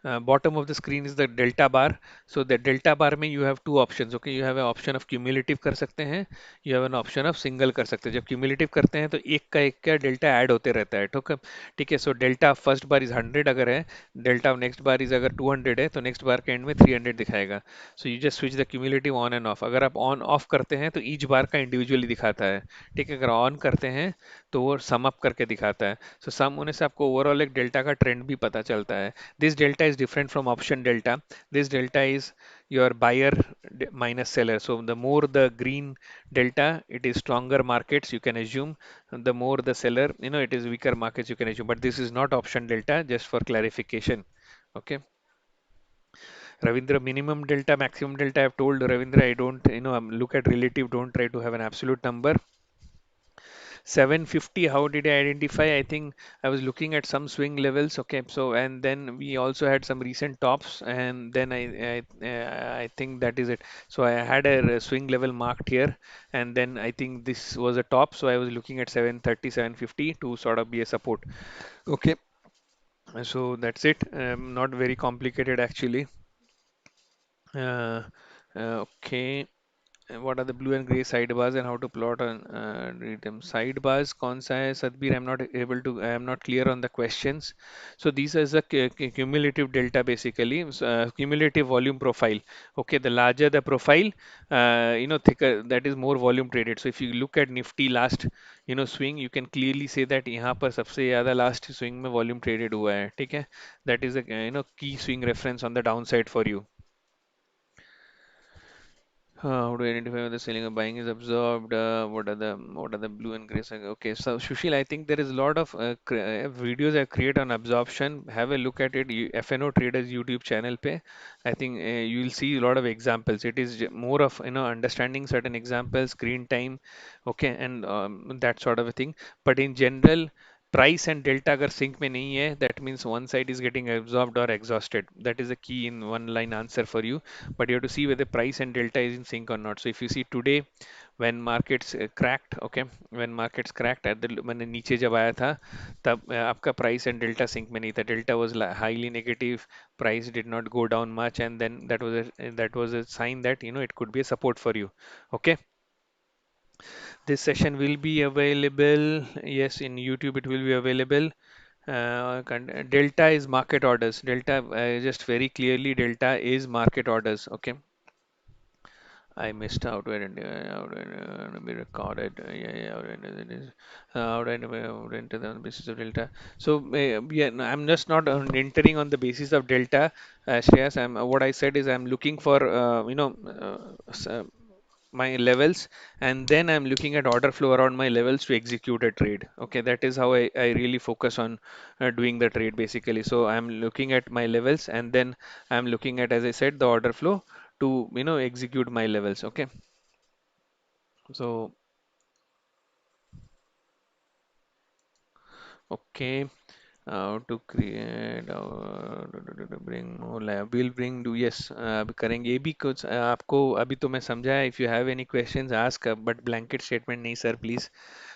A: Bottom of the screen is the delta bar. So the delta bar में you have two options. Okay, you have an option of cumulative कर सकते हैं, you have an option of single कर सकते हैं. जब cumulative करते हैं तो एक का डेल्टा ऐड होते रहता है. ठीक है. So delta first bar is 100 अगर है, delta next bar is अगर 200 है, तो next bar के end में 300 दिखाएगा. So you just switch the cumulative on and off. अगर आप on off करते हैं तो each bar का individually दिखाता है. ठीक है. अगर on करते हैं तो वो sum up करके दिखाता है. So sum होने से आपको overall एक डेल्टा का ट्रेंड भी पता चलता है. This delta is different from option delta. This delta is your buyer minus seller. So the more the green delta, it is stronger markets, you can assume. The more the seller, it is weaker markets, you can assume. But this is not option delta, just for clarification. Okay. Ravindra, minimum delta, maximum delta. I've told Ravindra, I don't, look at relative, don't try to have an absolute number. 750, how did I identify? I think I was looking at some swing levels. Okay, so and then we also had some recent tops, and then I think that is it. So I had a swing level marked here, and then I think this was a top. So I was looking at 730, 750 to sort of be a support. Okay, so that's it. Not very complicated actually. Uh, okay. What are the blue and gray sidebars and how to plot and read them? Sidebars कौन सा है Sadbir? I am not clear on the questions. So these are the cumulative delta basically, cumulative volume profile. Okay, the larger the profile, thicker, that is more volume traded. So if you look at Nifty last, swing, you can clearly say that यहाँ पर सबसे ज़्यादा last swing में volume traded हुआ है. ठीक है, that is a key swing reference on the downside for you. How do I identify whether selling or buying is absorbed? What are the blue and gray? Okay, so Shushil, I think there is a lot of videos I create on absorption. Have a look at it. FNO Traders YouTube channel pe. I think you will see a lot of examples. It is more of understanding certain examples, screen time, okay, and that sort of a thing. But in general, price and delta अगर sync में नहीं है, that means one side is getting absorbed or exhausted. That is a key in one line answer for you. But you have to see whether price and delta is in sync or not. So if you see today when markets cracked, okay, when markets cracked at the मैंने नीचे जब आया था तब आपका price and delta sync में नहीं था. Delta was highly negative, price did not go down much, and then that was a sign that it could be a support for you. Okay. This session will be available. Yes, in YouTube it will be available. Delta is market orders. Delta, just very clearly, delta is market orders. Okay. I missed out where how do I be recorded. Yeah, it is. How do I enter on the basis of delta? So yeah, no, I'm just not entering on the basis of delta, Shreyas. What I said is I'm looking for my levels, and then I'm looking at order flow around my levels to execute a trade. Okay, that is how I really focus on doing the trade basically. So I'm looking at my levels, and then I'm looking at, as I said, the order flow to execute my levels. Okay, so okay. To create bring more lab we'll bring do yes अभी करेंगे ये भी कुछ आपको अभी तो मैं समझा है. If you have any questions ask, but blanket statement नहीं sir please.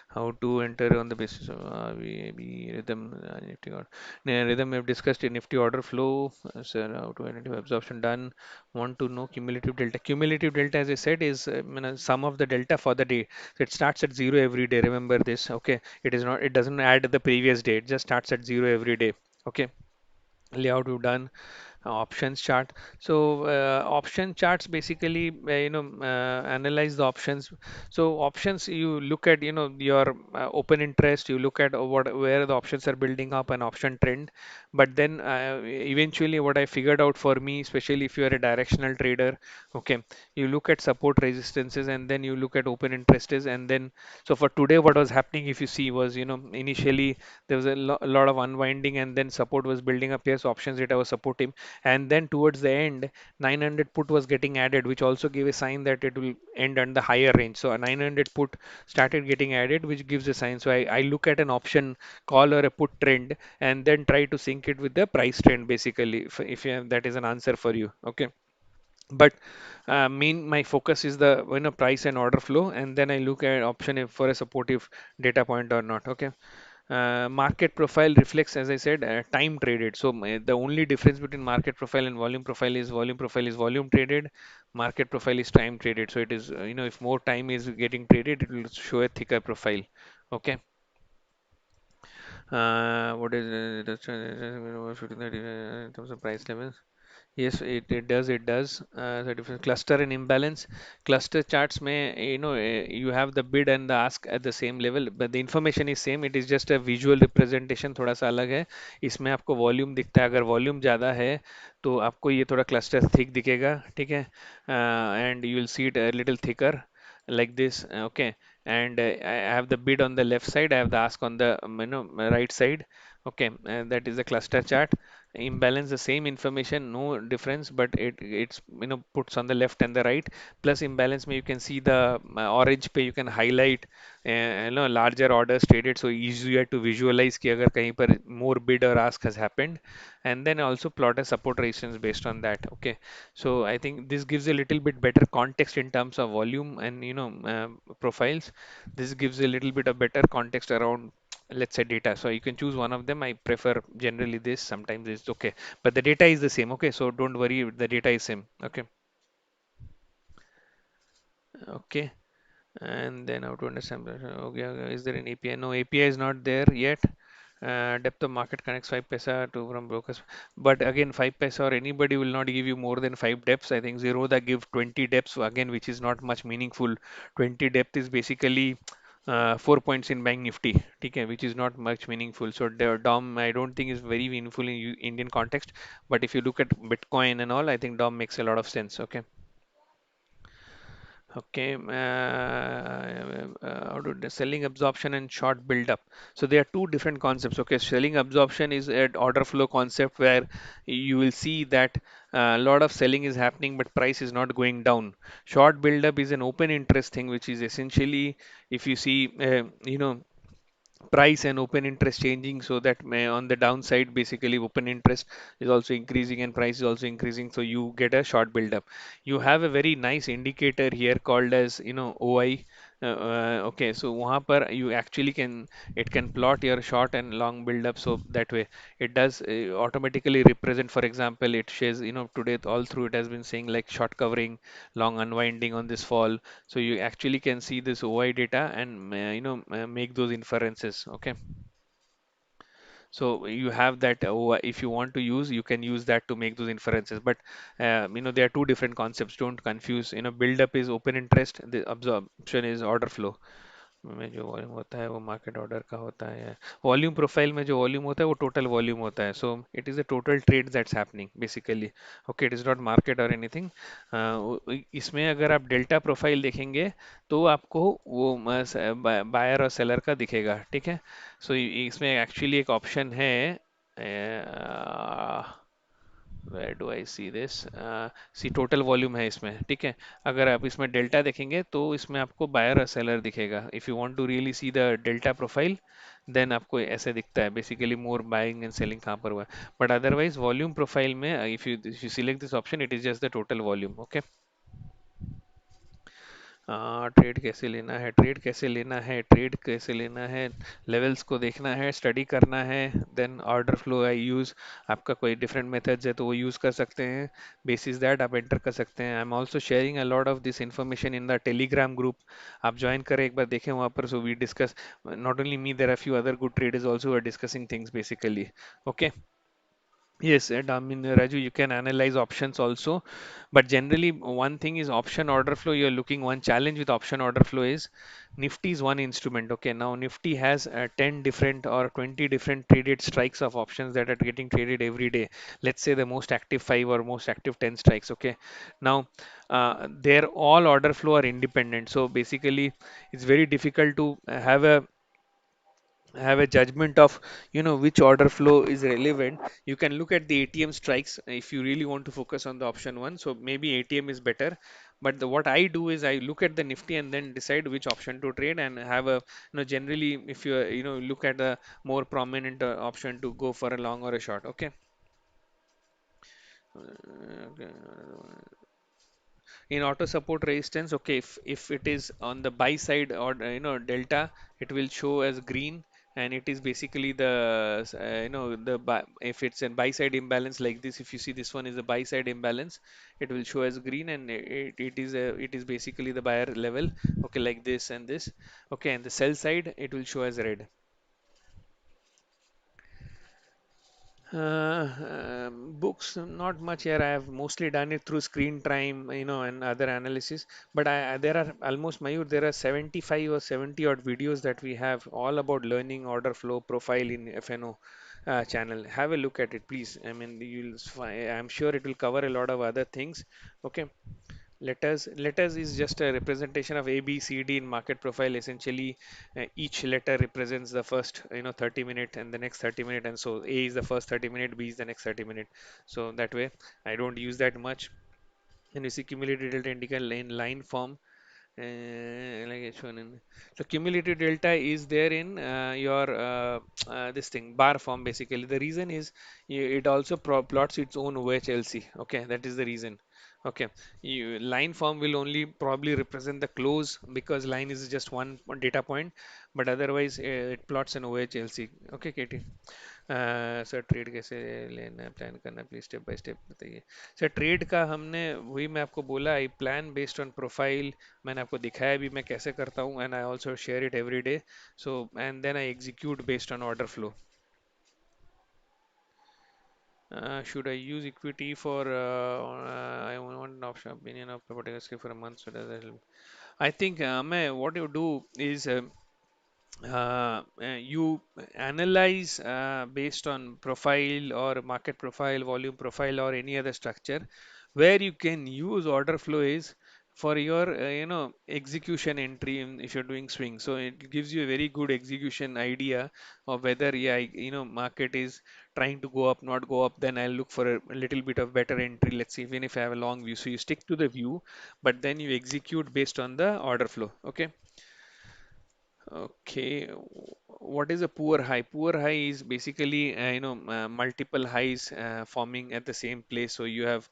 A: How to enter on the basis of rhythm, Nifty order. Rhythm we have discussed in Nifty order flow. Sir, how to identify absorption done. Want to know cumulative delta. Cumulative delta, as I said, is sum of the delta for the day. So it starts at zero every day. Remember this. Okay, it is not. It doesn't add the previous day. It just starts at zero every day. Okay. Layout we've done. Options chart. So option charts basically analyze the options. So options, you look at your open interest, you look at where the options are building up an option trend. But then eventually what I figured out for me, especially if you are a directional trader, okay, you look at support resistances, and then you look at open interests, and then so for today what was happening, if you see, was initially there was a lot of unwinding, and then support was building up here, so options data was supporting, And then towards the end, 900 put was getting added, which also gave a sign that it will end on the higher range. So a 900 put started getting added, which gives a sign. So I look at an option call or a put trend and then try to sync it with the price trend, basically, if you have, that is an answer for you. Okay. But main my focus is the price and order flow, and then I look at option if for a supportive data point or not. Okay. Market profile reflects, as I said, time traded. So the only difference between market profile and volume profile is volume traded, market profile is time traded. So it is, if more time is getting traded, it will show a thicker profile. Okay. What is in terms of price levels? Yes, it does. It does. The different cluster and imbalance. Cluster charts may, you have the bid and the ask at the same level, but the information is same. It is just a visual representation थोड़ा सा अलग है. इसमें आपको volume दिखता है. अगर volume ज़्यादा है तो आपको ये थोड़ा क्लस्टर थिक दिखेगा. ठीक है. And you will see it a little thicker like this. Okay. And I have the bid on the left side. I have the ask on the right side. Okay. And that is the cluster chart. Imbalance, the same information, no difference, but it's puts on the left and the right. Plus imbalance may you can see the orange पे you can highlight larger orders traded, so easier to visualize कि अगर कहीं पर more bid or ask has happened. And then also plot a support resistance based on that. Okay. So I think this gives a little bit better context in terms of volume and profiles. This gives a little bit of better context around, let's say, data. So you can choose one of them. I prefer generally this. Sometimes it's okay, but the data is the same. Okay, so don't worry, the data is same. Okay. Okay. And then how to understand, okay, okay, is there an API? No, API is not there yet. Depth of market connects 5 paisa to from brokers, but again 5 paisa or anybody will not give you more than 5 depths. I think zero that give 20 depths again, which is not much meaningful. 20 depth is basically 4 points in bank nifty, okay, which is not much meaningful. So the DOM I don't think is very meaningful in Indian context, but if you look at Bitcoin and all, I think DOM makes a lot of sense. Okay. Okay, how to the selling absorption and short build up. So there are two different concepts. Okay, selling absorption is an order flow concept where you will see that a lot of selling is happening, but price is not going down. Short build up is an open interest thing, which is essentially, if you see, price and open interest changing, so that may on the downside basically open interest is also increasing and price is also increasing, so you get a short build up. You have a very nice indicator here called as OI. Okay, so वहाँ पर you actually can, it can plot your short and long build up, so that way it does automatically represent. For example, it shares, today all through it has been saying like short covering, long unwinding on this fall. So you actually can see this OI data and make those inferences. Okay. So you have that OI, if you want to use, you can use that to make those inferences. But there are two different concepts. Don't confuse. Build up is open interest, the absorption is order flow. में जो volume होता है वो market order का होता है. Volume profile में जो वॉल्यूम होता है वो टोटल वॉल्यूम होता है. So it is the total trade that's happening basically. Okay, it is not market और एनीथिंग. इसमें अगर आप डेल्टा प्रोफाइल देखेंगे तो आपको वो बायर और सेलर का दिखेगा. ठीक है. सो इसमें एक्चुअली एक ऑप्शन है. Where do I see this. See total volume है इसमें. ठीक है. अगर आप इसमें डेल्टा देखेंगे तो इसमें आपको बायर और सेलर दिखेगा. If you want to really see the delta profile, then आपको ऐसे दिखता है basically more buying and selling कहाँ पर हुआ है. बट अदरवाइज वॉल्यूम प्रोफाइल में if you select this option, it is just the total volume. Okay. Trade कैसे लेना है, ट्रेड कैसे लेना है, ट्रेड कैसे लेना है, लेवल्स को देखना है, स्टडी करना है. Then order flow I use. आपका कोई डिफरेंट मेथड्स है तो वो यूज़ कर सकते हैं. बेसिस दैट आप एंटर कर सकते हैं. I am also sharing a lot of this information in the Telegram group. आप ज्वाइन करें एक बार, देखें वहाँ पर. So we discuss, not only me, there are few other good traders also are discussing things basically. Okay. Yes, I mean, Raju, you can analyze options also, but generally one thing is option order flow. You're looking, one challenge with option order flow is Nifty is one instrument. Okay, now Nifty has 10 different or 20 different traded strikes of options that are getting traded every day. Let's say the most active 5 or most active 10 strikes. Okay, now their all order flow are independent. So basically, it's very difficult to have a have a judgment of which order flow is relevant. You can look at the ATM strikes if you really want to focus on the option one, so maybe ATM is better. But what I do is I look at the Nifty and then decide which option to trade, and have a generally, if you look at the more prominent option to go for a long or a short. Okay. Okay. In auto support resistance, okay, if it is on the buy side or delta, it will show as green, and it is basically the if it's a buy side imbalance like this, if you see this one is a buy side imbalance, it will show as green, and it is basically the buyer level, okay, like this and this. Okay, and the sell side it will show as red. Books, not much here. I have mostly done it through screen time, and other analysis. But there are almost, Mayur, there are 75 or 70 odd videos that we have all about learning order flow profile in FNO channel. Have a look at it, please. I mean, I'm sure it will cover a lot of other things. Okay. Letters is just a representation of A, B, C, D in market profile. Essentially, each letter represents the first, 30 minute and the next 30 minute, and so A is the first 30 minute, B is the next 30 minute. So that way, I don't use that much. And you see cumulative delta indicator in line form, like it's shown in. So cumulative delta is there in your this thing bar form basically. The reason is it also plots its own OHLC. Okay, that is the reason. Okay, line form will only probably represent the close because line is just one data point, but otherwise it plots an OHLC. Okay, Katie. Sir trade कैसे लेना है plan करना है please step by step बताइए sir trade का हमने वही मैं आपको बोला I plan based on profile मैंने आपको दिखाया भी मैं कैसे करता हूँ and I also share it every day so and then I execute based on order flow should I use equity for I want an option opinion of particular skill for a month so does that help? I think what you do is you analyze based on profile or market profile, volume profile, or any other structure. Where you can use order flow is for your execution entry if you're doing swing. So it gives you a very good execution idea of whether, yeah, market is trying to go up, not go up. Then I'll look for a little bit of better entry. Let's see, even if I have a long view. So you stick to the view, but then you execute based on the order flow. Okay. Okay, what is a poor high? Poor high is basically multiple highs forming at the same place. So you have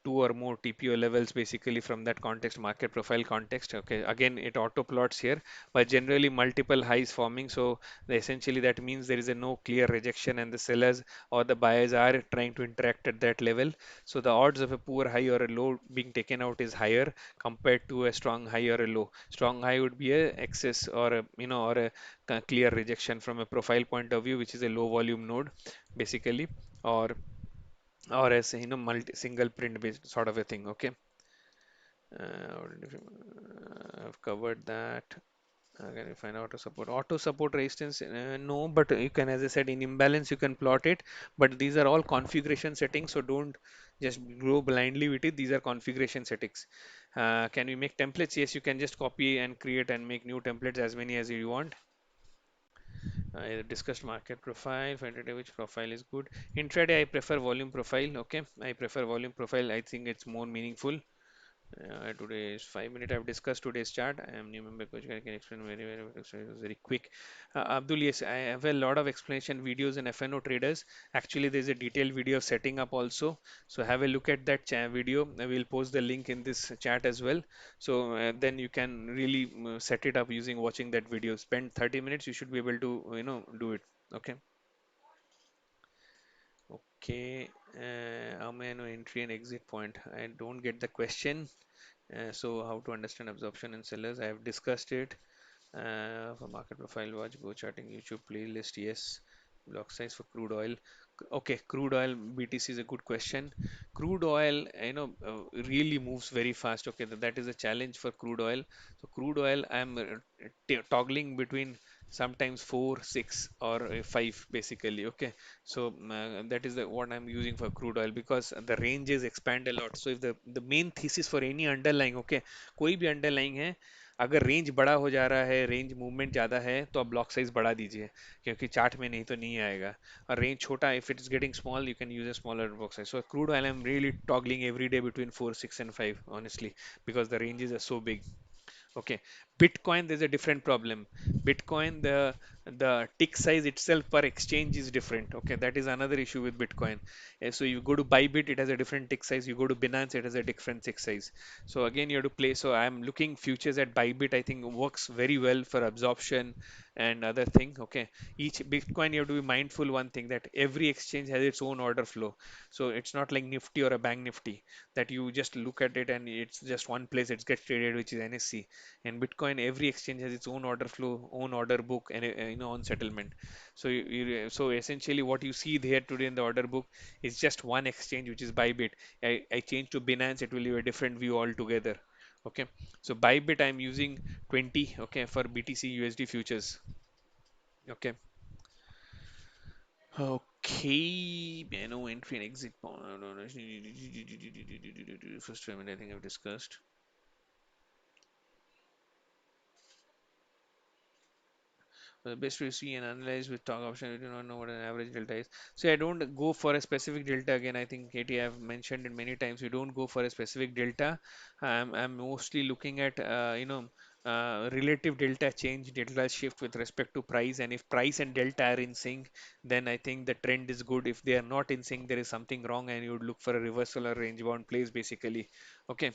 A: two or more TPO levels basically from that context, market profile context. Okay, again it auto plots here, but generally multiple highs forming. So essentially that means there is a no clear rejection, and the sellers or the buyers are trying to interact at that level. So the odds of a poor high or a low being taken out is higher compared to a strong high or a low. Strong high would be a excess or a or a clear rejection from a profile point of view, which is a low volume node basically, or as multi single print based sort of a thing. Okay, I've covered that. Can you find auto support? Auto support resistance? No, but you can, as I said, in imbalance you can plot it. But these are all configuration settings, so don't just go blindly with it. These are configuration settings. Can we make templates? Yes, you can just copy and create and make new templates as many as you want. I discussed market profile, for intraday which profile is good. Intraday I prefer volume profile. Okay, I prefer volume profile. I think it's more meaningful. Today's 5 minute I've discussed today's chart. I am new member coach. I can explain very quick. Abdul, yes, I have a lot of explanation videos in FNO traders. Actually, there's a detailed video of setting up also. So have a look at that video. I will post the link in this chat as well. So then you can really set it up using watching that video. Spend 30 minutes. You should be able to do it. Okay. Okay. Amino entry and exit point. I don't get the question. So how to understand absorption in sellers? I have discussed it. For market profile, watch Gocharting YouTube playlist. Yes. Block size for crude oil. Okay, crude oil BTC is a good question. Crude oil, really moves very fast. Okay, that is a challenge for crude oil. So crude oil, I'm toggling between sometimes 4, 6, or 5 basically. Okay, so that is the what I'm using for crude oil because the ranges expand a lot. So if the main thesis for any underlying, okay, कोई भी underlying है, अगर range बड़ा हो जा रहा है, range movement ज़्यादा है, तो आप ब्लॉक साइज बढ़ा दीजिए, क्योंकि चार्ट में नहीं तो नहीं आएगा। और रेंज छोटा, if it is getting small, you can use a smaller block size. So crude oil, I'm really toggling every day between 4, 6, and 5, honestly, because the ranges are so big. Okay, Bitcoin, there's a different problem. Bitcoin, the tick size itself per exchange is different. Okay, that is another issue with Bitcoin. So you go to Bybit, it has a different tick size. You go to Binance, it has a different tick size. So again, you have to play. So I'm looking futures at Bybit. I think works very well for absorption and other thing. Okay, each Bitcoin, you have to be mindful one thing, that every exchange has its own order flow. So it's not like Nifty or a bank Nifty that you just look at it and it's just one place it gets traded, which is NSC. And Bitcoin, every exchange has its own order flow, own order book, and on settlement. So so essentially what you see there today in the order book is just one exchange, which is Bybit. I change to Binance, it will be a different view altogether. Okay, so Bybit I'm using 20, okay, for BTC USD futures. Okay. Okay, entry and exit point. First payment I think I've discussed. The best to see and analyze with talk option. We do not know what an average delta is. So I don't go for a specific delta. Again, I think Katie have mentioned it many times. We don't go for a specific delta. I'm mostly looking at relative delta change, delta shift with respect to price. And if price and delta are in sync, then I think the trend is good. If they are not in sync, there is something wrong, and you would look for a reversal or range bound place basically. Okay.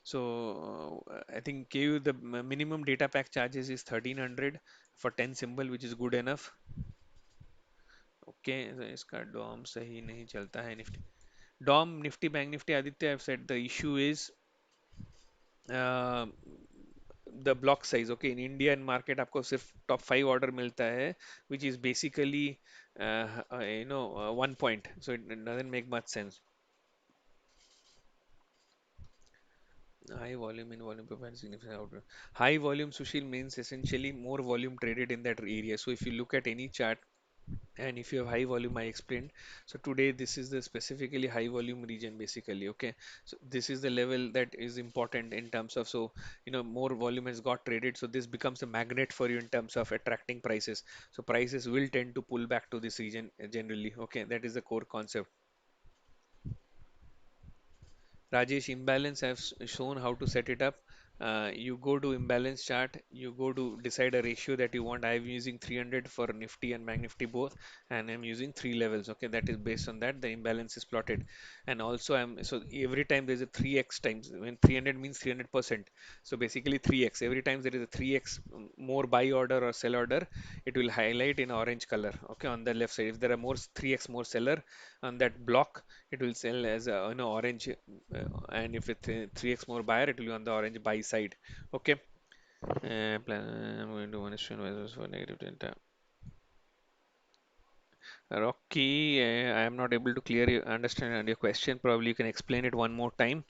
A: So I think KU, the minimum data pack charges is 1300 for 10 symbol, which is good enough. Okay, so इसका DOM सही नहीं चलता है Nifty. DOM Nifty bank Nifty Aditya, I've said the issue is uh, the block size. Okay, in Indian market आपको सिर्फ top 5 order मिलता है, which is basically 1 point, so it doesn't make much sense. High volume in volume profile significant output. High volume, Sushil, means essentially more volume traded in that area. So if you look at any chart, and if you have high volume, I explained. So today this is the specifically high volume region basically. Okay, so this is the level that is important in terms of, so more volume has got traded, so this becomes a magnet for you in terms of attracting prices. So prices will tend to pull back to this region generally. Okay, that is the core concept. Rajesh, imbalance, I've shown how to set it up. You go to imbalance chart, you go to decide a ratio that you want. I'm using 300 for Nifty and Bank Nifty both, and I'm using three levels. Okay, that is based on that the imbalance is plotted. And also so every time there's a 3x times, when 300 means 300%. So basically 3x. Every time there is a 3x more buy order or sell order, it will highlight in orange color. Okay, on the left side. If there are more 3x more seller on that block, it will sell as a orange, and if it's 3x more buyer, it will be on the orange buy side. Okay. I'm going to one is for negative delta. Rocky, I am not able to clear you understand your question. Probably you can explain it one more time.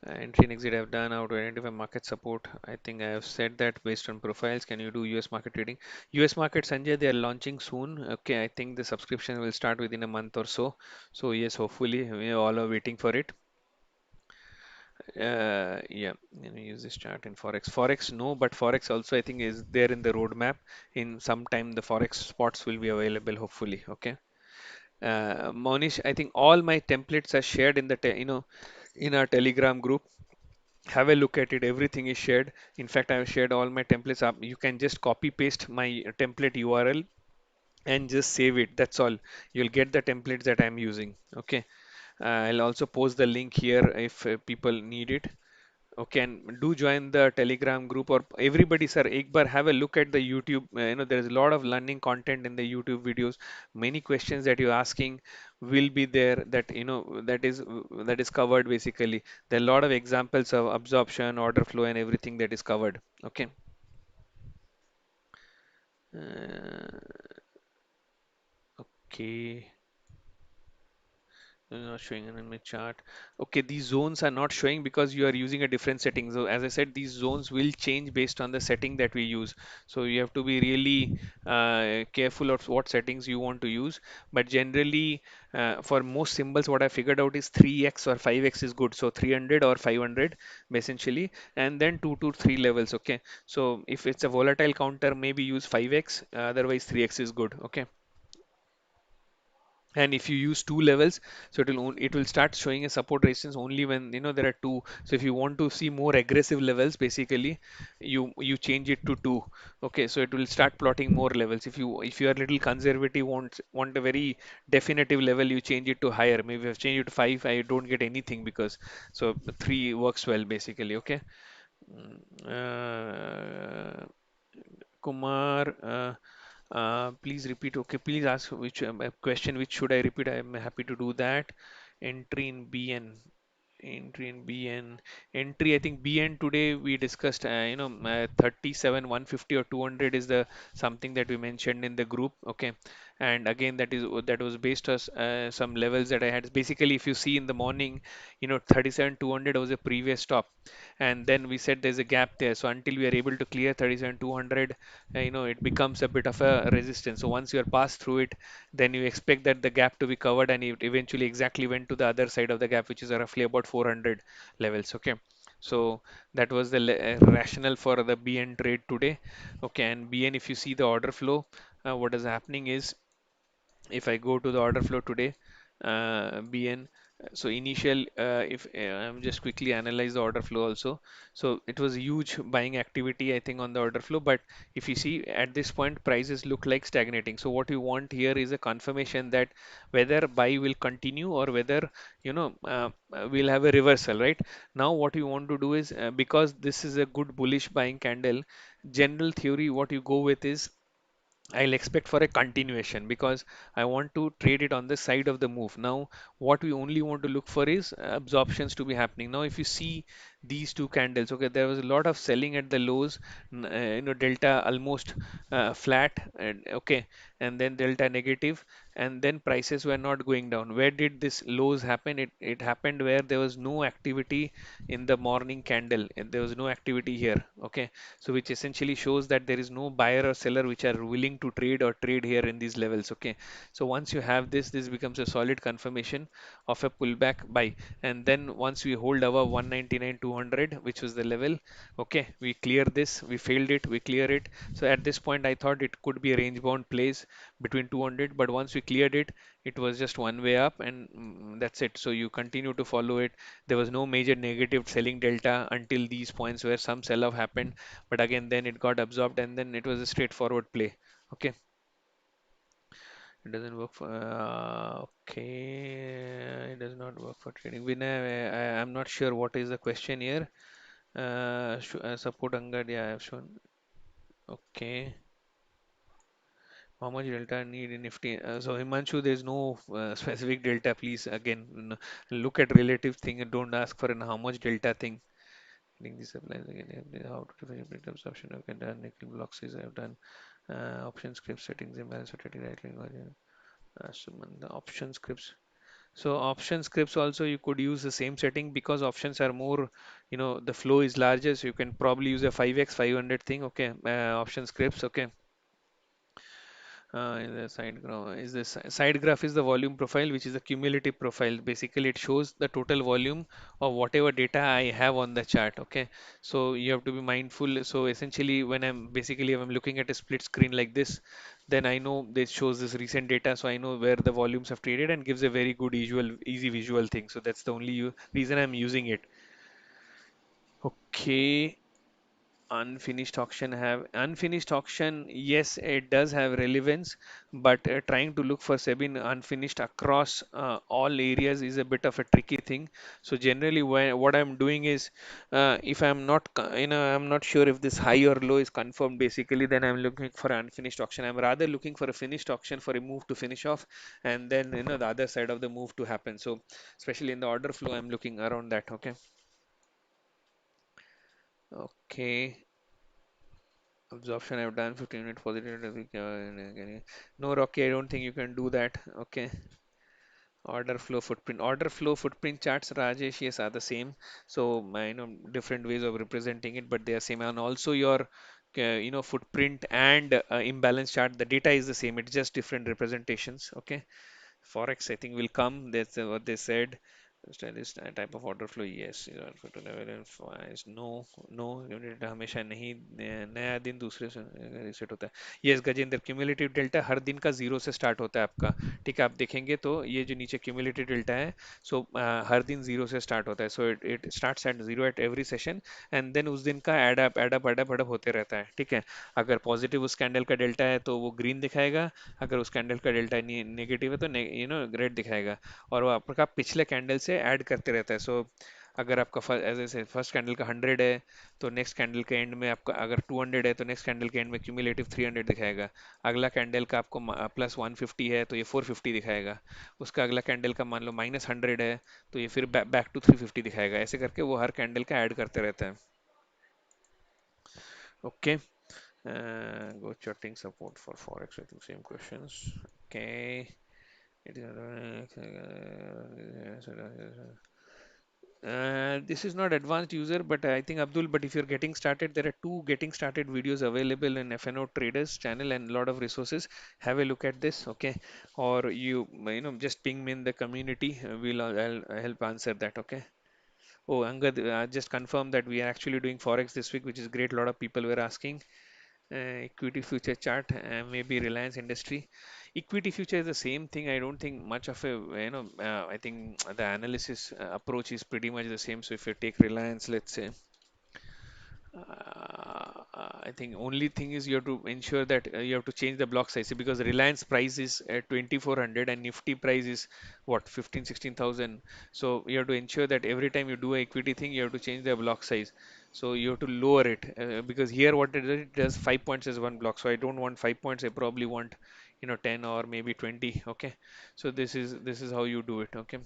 A: Entry and exit I've done. How to identify market support. I think I have said that based on profiles. Can you do US market trading? US market, Sanjay, they are launching soon. Okay, I think the subscription will start within a month or so. So yes, hopefully we all are waiting for it. Yeah, use this chart in Forex. Forex, no, but Forex also I think is there in the roadmap. In some time, the Forex spots will be available, hopefully. Okay. Monish, I think all my templates are shared in the, in our Telegram group. Have a look at it. Everything is shared. In fact, I have shared all my templates up. You can just copy paste my template URL and just save it. That's all. You'll get the templates that I'm using. Okay. I'll also post the link here if people need it. Okay, and do join the Telegram group, or everybody, sir, एक बार have a look at the YouTube. There's a lot of learning content in the YouTube videos. Many questions that you're asking will be there, that that is covered basically. There are a lot of examples of absorption, order flow, and everything that is covered. Okay. Uh, okay. Not showing in my chart. Okay, these zones are not showing because you are using a different setting. So as I said, these zones will change based on the setting that we use. So you have to be really careful of what settings you want to use. But generally, for most symbols, what I figured out is 3x or 5x is good. So 300 or 500 essentially, and then 2 to 3 levels. Okay, so if it's a volatile counter, maybe use 5x. Otherwise, 3x is good. Okay. And if you use two levels, so it will start showing a support resistance only when there are two. So if you want to see more aggressive levels, basically you change it to two. Okay, so it will start plotting more levels. If you are a little conservative, want a very definitive level, you change it to higher. Maybe if I change it to 5, I don't get anything because so 3 works well basically. Okay. Kumar, please repeat. Okay, please ask which question. Which should I repeat? I am happy to do that. Entry in BN. Entry in BN. Entry. I think BN today we discussed. 37, 150 or 200 is the something that we mentioned in the group. Okay, and again that was based on some levels that I had. Basically, if you see in the morning, 37, 200 was a previous stop, and then we said there's a gap there. So until we are able to clear 37, 200, it becomes a bit of a resistance. So once you are passed through it, then you expect that the gap to be covered, and it eventually exactly went to the other side of the gap, which is roughly about 400 levels. Okay. So that was the rationale for the BN trade today. Okay, and BN, if you see the order flow, what is happening is if I go to the order flow today, BN, so initial, if I'm just quickly analyze the order flow also. So it was huge buying activity, I think, on the order flow. But if you see at this point, prices look like stagnating. So what you want here is a confirmation that whether buy will continue or whether, we'll have a reversal, right? Now what you want to do is, because this is a good bullish buying candle, general theory, what you go with is I'll expect for a continuation because I want to trade it on the side of the move. Now, what we only want to look for is absorptions to be happening. Now, if you see these two candles, okay, there was a lot of selling at the lows, delta almost flat, and okay, and then delta negative, and then prices were not going down. Where did this lows happen? It happened where there was no activity in the morning candle, and there was no activity here. Okay, so which essentially shows that there is no buyer or seller which are willing to trade or trade here in these levels. Okay, so once you have this becomes a solid confirmation of a pullback buy. And then once we hold our 199 200, which was the level, okay, we clear this, we failed it, we clear it. So at this point I thought it could be a range bound place between 200, but once we cleared it, it was just one way up, and that's it. So you continue to follow it. There was no major negative selling delta until these points where some sell off happened, but again then it got absorbed, and then it was a straightforward play. Okay, it doesn't work for okay, it does not work for trading. Vinay, I'm not sure what is the question here. Support Angad, yeah, I have shown. Okay, how much delta need in Nifty? So Himanshu, there's no specific delta. Please again, look at relative thing and don't ask for an how much delta thing. Getting these supplies again, how to define split absorption. Okay, done. Nickel blocks is I've done. Option script settings, imbalance rotating right link. The option scripts. So option scripts also you could use the same setting because options are more, the flow is larger, so you can probably use a 5x 500 thing. Okay, option scripts. Okay. In the side graph is this side graph is the volume profile, which is a cumulative profile. Basically, it shows the total volume of whatever data I have on the chart. Okay, so you have to be mindful. So essentially, when I'm looking at a split screen like this, then I know this shows this recent data, so I know where the volumes have traded and gives a very good easy visual thing. So that's the only reason I'm using it. Okay. Unfinished auction, yes, it does have relevance, but trying to look for Sebin unfinished across all areas is a bit of a tricky thing. So generally, what I'm doing is, if I'm not, I'm not sure if this high or low is confirmed. Basically, then I'm looking for an unfinished auction. I'm rather looking for a finished auction for a move to finish off, and then the other side of the move to happen. So especially in the order flow, I'm looking around that. Okay. Okay. Absorption I've done 15-minute positive. No, Rocky, I don't think you can do that. Okay. Order flow footprint charts, Rajesh, yes, are the same. So, different ways of representing it, but they are same. And also your, footprint and imbalance chart, the data is the same. It's just different representations. Okay. Forex, I think, will come. That's what they said. Stylish type of order flow, yes. No, no, unit हमेशा नहीं, नया दिन दूसरे से reset होता है. Yes Gajendra, cumulative delta हर दिन का जीरो से स्टार्ट होता है आपका. ठीक है, आप देखेंगे तो ये जो नीचे क्यूमुलेटिव डेल्टा है, सो हर दिन जीरो से स्टार्ट होता है. So it starts at zero at every session, and then उस दिन का एड अप होते रहता है. ठीक है, अगर पॉजिटिव उस कैंडल का डेल्टा है तो वो ग्रीन दिखाएगा, अगर उस कैंडल का डेल्टा नेगेटिव है तो रेड दिखाएगा, और वो आपका पिछले कैंडल से ऐड करते रहता है. सो अगर आपका ऐसे फर्स्ट कैंडल का 100 है, तो नेक्स्ट कैंडल के एंड में आपका अगर 200 है, तो नेक्स्ट कैंडल के एंड में क्यूमुलेटिव 300 दिखाएगा. अगला कैंडल का आपको प्लस 150 है तो ये 450 दिखाएगा. उसका अगला कैंडल का मान लो माइनस 100 है, तो ये फिर बैक टू 350 दिखाएगा. ऐसे करके वो हर कैंडल का ऐड करते रहता है. Okay. Go charting support for forex, I think same questions. Okay. It is this is not advanced user, but I think Abdul. But if you're getting started, there are two getting started videos available in FNO Traders channel and a lot of resources. Have a look at this, okay? Or just ping me in the community. I'll help answer that, okay? Oh, Angad, just confirm that we are actually doing forex this week, which is great. A lot of people were asking. Equity future chart, maybe Reliance Industry. Equity future is the same thing. I don't think much of a, I think the analysis approach is pretty much the same. So if you take Reliance, let's say, I think only thing is you have to ensure that you have to change the block size. See, because Reliance price is at 2400 and Nifty price is what, 15 16,000. So you have to ensure that every time you do a equity thing, you have to change the block size. So you have to lower it, because here what it does 5 points is one block. So I don't want 5 points. I probably want 10 or maybe 20. Okay. So this is how you do it. Okay.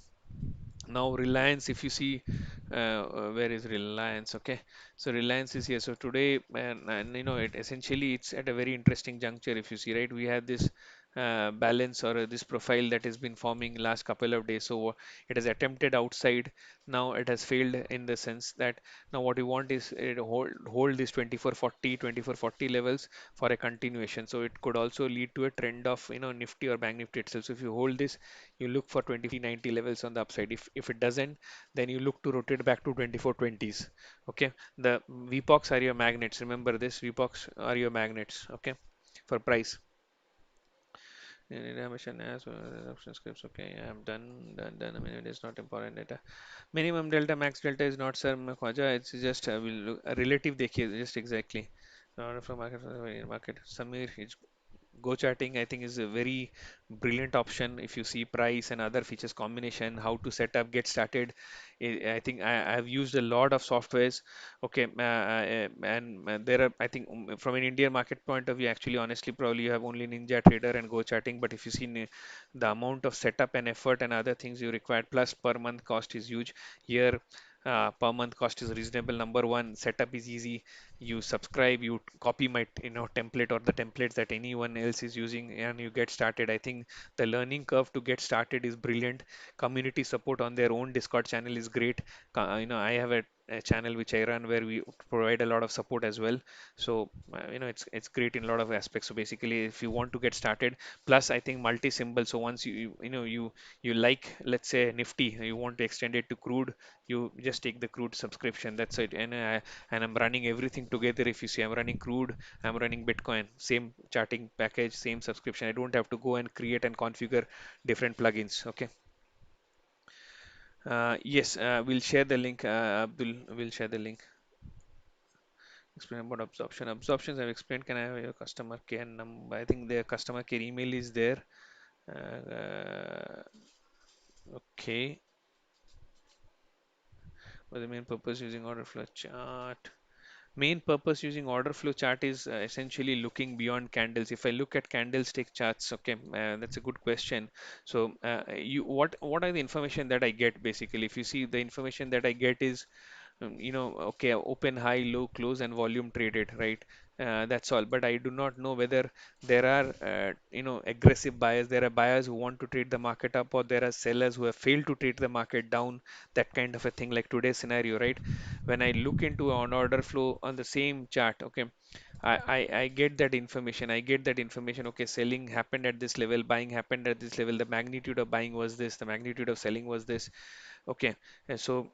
A: Now Reliance, if you see, where is Reliance? Okay, so Reliance is here. So today, and it essentially it's at a very interesting juncture. If you see, right, we have this balance, or this profile that has been forming last couple of days. So it has attempted outside. Now it has failed, in the sense that now what you want is hold this 2440 2440 levels for a continuation. So it could also lead to a trend of Nifty or Bank Nifty itself. So if you hold this, you look for 2490 levels on the upside. If it doesn't, then you look to rotate back to 2420s. Okay, the VPOX are your magnets. Remember this, VPOX are your magnets. Okay, for price. Information as option scripts. Okay, I am done. I mean, it is not important data. Minimum delta, max delta is not, sir Khwaja. It's just we'll look, a relative देखिए just exactly. Order from market. Samir, it's Gocharting, I think, is a very brilliant option. If you see price and other features combination, how to set up, get started. I think I've used a lot of softwares. Okay, and there are, I think, from an Indian market point of view, actually, honestly, probably you have only Ninja Trader and Gocharting. But if you see the amount of setup and effort and other things you require, plus per month cost is huge. Here, per month cost is reasonable. Number one, setup is easy. You subscribe, you copy my template or the templates that anyone else is using, and you get started. I think the learning curve to get started is brilliant. Community support on their own Discord channel is great. I have a channel which I run where we provide a lot of support as well. So it's great in a lot of aspects. So basically, if you want to get started, plus I think multi symbol. So once you like, let's say, Nifty, you want to extend it to crude, you just take the crude subscription. That's it. And I'm running everything together. If you see, I'm running crude, I'm running Bitcoin, same charting package, same subscription. I don't have to go and create and configure different plugins. Okay. Yes, we'll share the link. Abdul will share the link. Explain about absorption. Absorptions I've explained. Can I have your customer care number? I think their customer care email is there. Okay. What the main purpose using order flow chart? Main purpose using order flow chart is essentially looking beyond candles. If I look at candlestick charts, okay, that's a good question. So what are the information that I get basically? If you see, the information that I get is okay, open, high, low, close, and volume traded, right? That's all. But I do not know whether there are aggressive buyers. There are buyers who want to trade the market up, or there are sellers who have failed to trade the market down. That kind of a thing, like today's scenario, right? When I look into on order flow on the same chart, okay, I get that information. I get that information. Okay, selling happened at this level, buying happened at this level. The magnitude of buying was this, the magnitude of selling was this. Okay, and so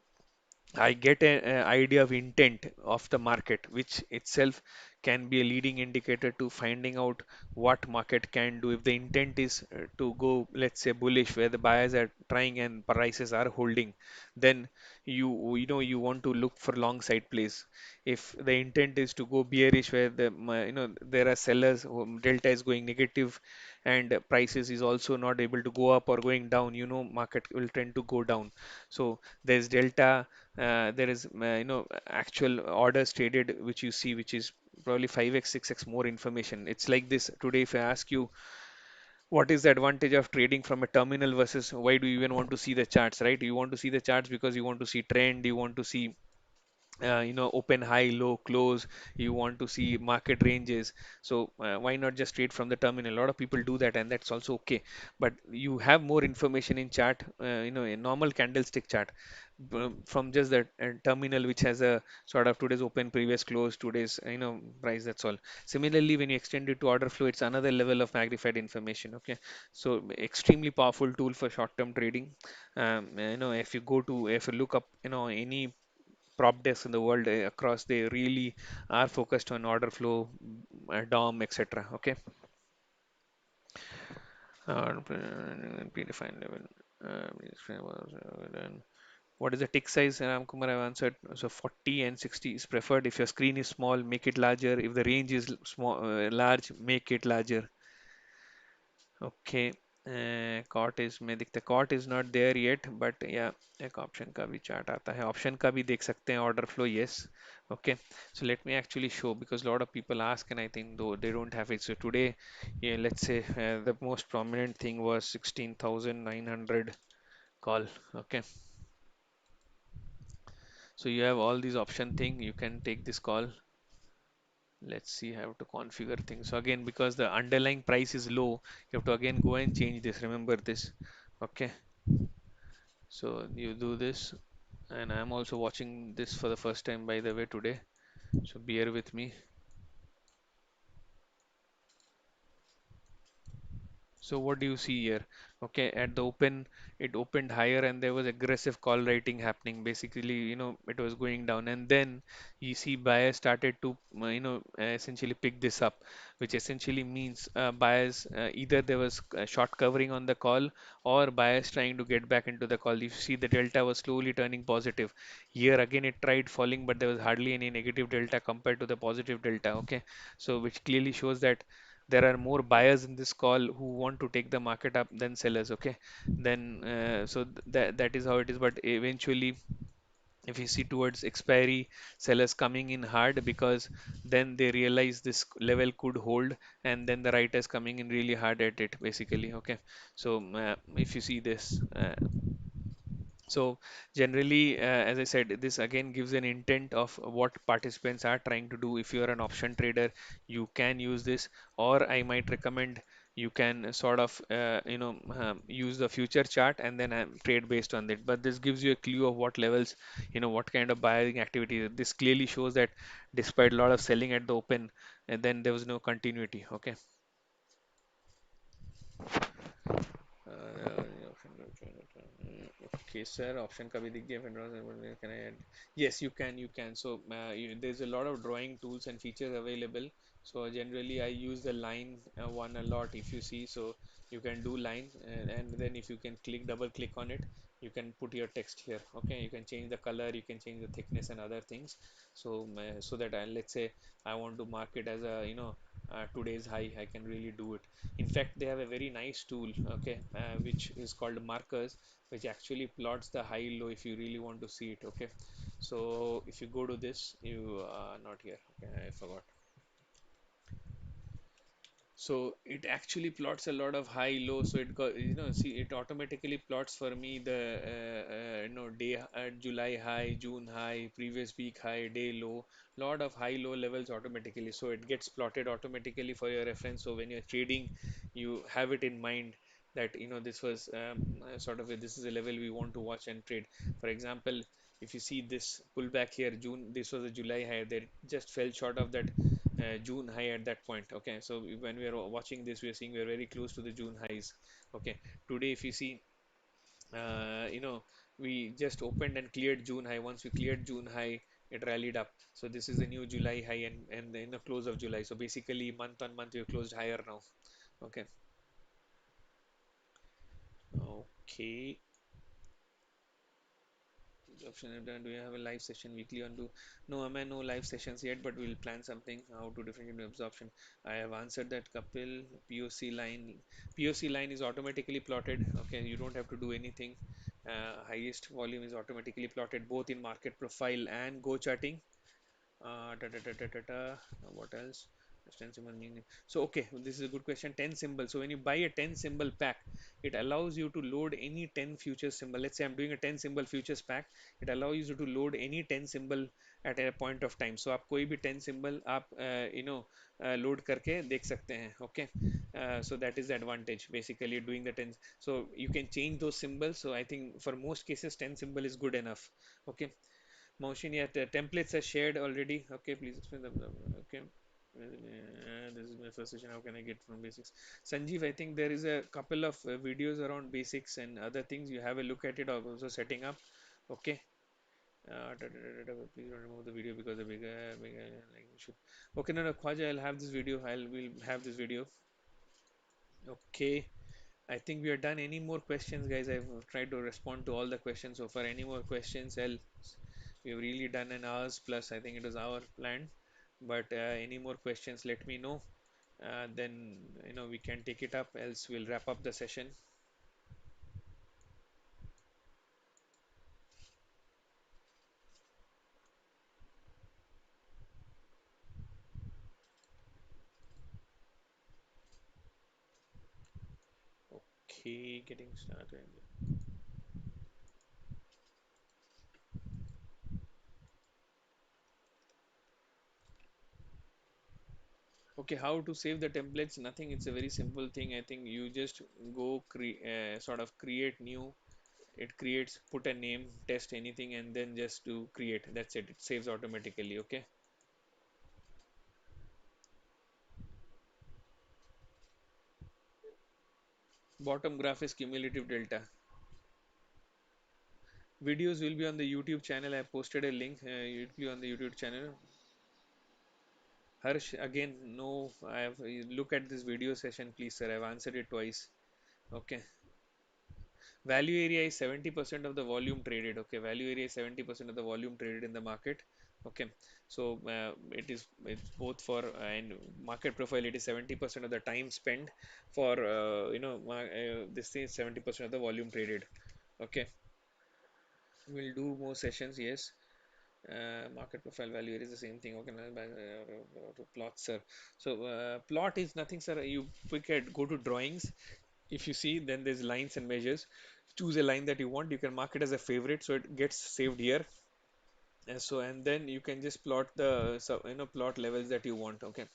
A: I get an idea of intent of the market, which itself can be a leading indicator to finding out what market can do. If the intent is to go, let's say, bullish, where the buyers are trying and prices are holding, then you want to look for long side plays. If the intent is to go bearish, where there are sellers, delta is going negative, and prices is also not able to go up or going down, market will tend to go down. So there's delta, there is actual orders traded, which you see, which is probably 5x 6x more information. It's like this today. If I ask you what is the advantage of trading from a terminal versus why do you even want to see the charts, right? You want to see the charts because you want to see trend, you want to see open, high, low, close, you want to see market ranges. So why not just trade from the terminal? A lot of people do that, and that's also okay. But you have more information in chart, a normal candlestick chart, from just that terminal, which has a sort of today's open, previous close, today's price. That's all. Similarly, when you extend it to order flow, it's another level of magnified information. Okay, so extremely powerful tool for short-term trading. If you look up any prop desks in the world across, they really are focused on order flow, DOM, etc. Okay. Predefined level. Then what is the tick size? Ram Kumar, I've answered. So 40 and 60 is preferred. If your screen is small, make it larger. If the range is small, large, make it larger. Okay. Cot is में दिखता है, cot is not there yet, but या एक option का भी chart आता है, option का भी देख सकते हैं order flow. Yes. Okay, so let me actually show, because a lot of people ask and I think though they don't have it. So today, yeah, let's say the most prominent thing was 16,900 call. Okay, so you have all these option thing, you can take this call. Let's see how to configure things. So again, because the underlying price is low, you have to again go and change this, remember this. Okay, so you do this, and I'm also watching this for the first time, by the way, today, so bear with me. So what do you see here? Okay, at the open, it opened higher and there was aggressive call writing happening. Basically, it was going down, and then you see buyers started to, essentially pick this up, which essentially means buyers, either there was short covering on the call, or buyers trying to get back into the call. You see the delta was slowly turning positive. Here again, it tried falling, but there was hardly any negative delta compared to the positive delta. Okay, so which clearly shows that there are more buyers in this call who want to take the market up than sellers. Okay, then that is how it is. But eventually, if you see towards expiry, sellers coming in hard, because then they realize this level could hold, and then the writers coming in really hard at it, basically. Okay, so if you see this, so generally, as I said, this again gives an intent of what participants are trying to do. If you are an option trader, you can use this, or I might recommend you can sort of use the future chart and then trade based on it. But this gives you a clue of what levels, what kind of buying activity. This clearly shows that despite a lot of selling at the open, and then there was no continuity. Okay. Okay, sir. Option का भी दिख गया. Can I add? Yes, you can. So there's a lot of drawing tools and features available. So generally, I use the line one a lot. If you see, so you can do line, and then if you can double click on it, you can put your text here. Okay, you can change the color, you can change the thickness and other things. So that let's say I want to mark it as a today's high, I can really do it. In fact, they have a very nice tool, okay, which is called markers, which actually plots the high low if you really want to see it. Okay, so if you go to this, you not here. Okay, I forgot. So it actually plots a lot of high low. So it got, see, it automatically plots for me the day, July high, June high, previous week high, day low, lot of high low levels automatically. So it gets plotted automatically for your reference. So when you're trading, you have it in mind that this was sort of this is a level we want to watch and trade. For example, if you see this pullback here, June, this was a July high, they just fell short of that June high at that point. Okay, so when we are watching this, we are seeing we are very close to the June highs. Okay, today if you see, we just opened and cleared June high. Once we cleared June high, it rallied up. So this is the new July high, and in the close of July. So basically, month on month, we have closed higher now. Okay, okay. Option have done. Do you have a live session weekly on do? No, I mean no live sessions yet, but we'll plan something how to differentiate absorption. I have answered that couple. POC line is automatically plotted. Okay, you don't have to do anything. Highest volume is automatically plotted both in market profile and go charting. Da, da, da, da, da, da. What else? Just 10 symbol meaning. So okay, this is a good question. 10 symbol. So when you buy a 10 symbol pack, it allows you to load any 10 futures symbol. Let's say I'm doing a 10 symbol futures pack. It allows you to load any 10 symbol at a point of time. So आप कोई भी 10 symbol आप load करके देख सकते हैं. Okay, so that is the advantage basically doing the 10. So you can change those symbols. So I think for most cases 10 symbol is good enough. Okay. Motion, yeah, the templates are shared already. Okay, please explain them. Okay. This is my first session. How can I get from basics? Sanjeev, I think there is a couple of videos around basics and other things. You have a look at it or also setting up. Okay. Please don't remove the video because the bigger like we should. Okay, no, no, Khwaja, I'll have this video. We'll have this video. Okay. I think we are done. Any more questions, guys? I've tried to respond to all the questions so far. Any more questions? Else, we've really done an hours plus. I think it was our plan. But any more questions? Let me know. Then we can take it up. Else, we'll wrap up the session. Okay, getting started. Okay, how to save the templates? Nothing. It's a very simple thing. I think you just go sort of create new. It creates, put a name, test anything, and then just do create. That's it. It saves automatically. Okay. Bottom graph is cumulative delta. Videos will be on the YouTube channel. I posted a link. It will be on the YouTube channel. Harsh, again, no, I have look at this video session, please, sir. I've answered it twice. Okay. Value area is 70% of the volume traded. Okay. Value area is 70% of the volume traded in the market. Okay. So it's both for and market profile. It is 70% of the time spent for this is 70% of the volume traded. Okay. We'll do more sessions. Yes. Market profile value it is the same thing. Okay, plot, sir. So plot is nothing, sir. You pick it, go to drawings. If you see, then there's lines and measures. Choose a line that you want. You can mark it as a favorite, so it gets saved here. And so and then you can just plot the plot levels that you want. Okay.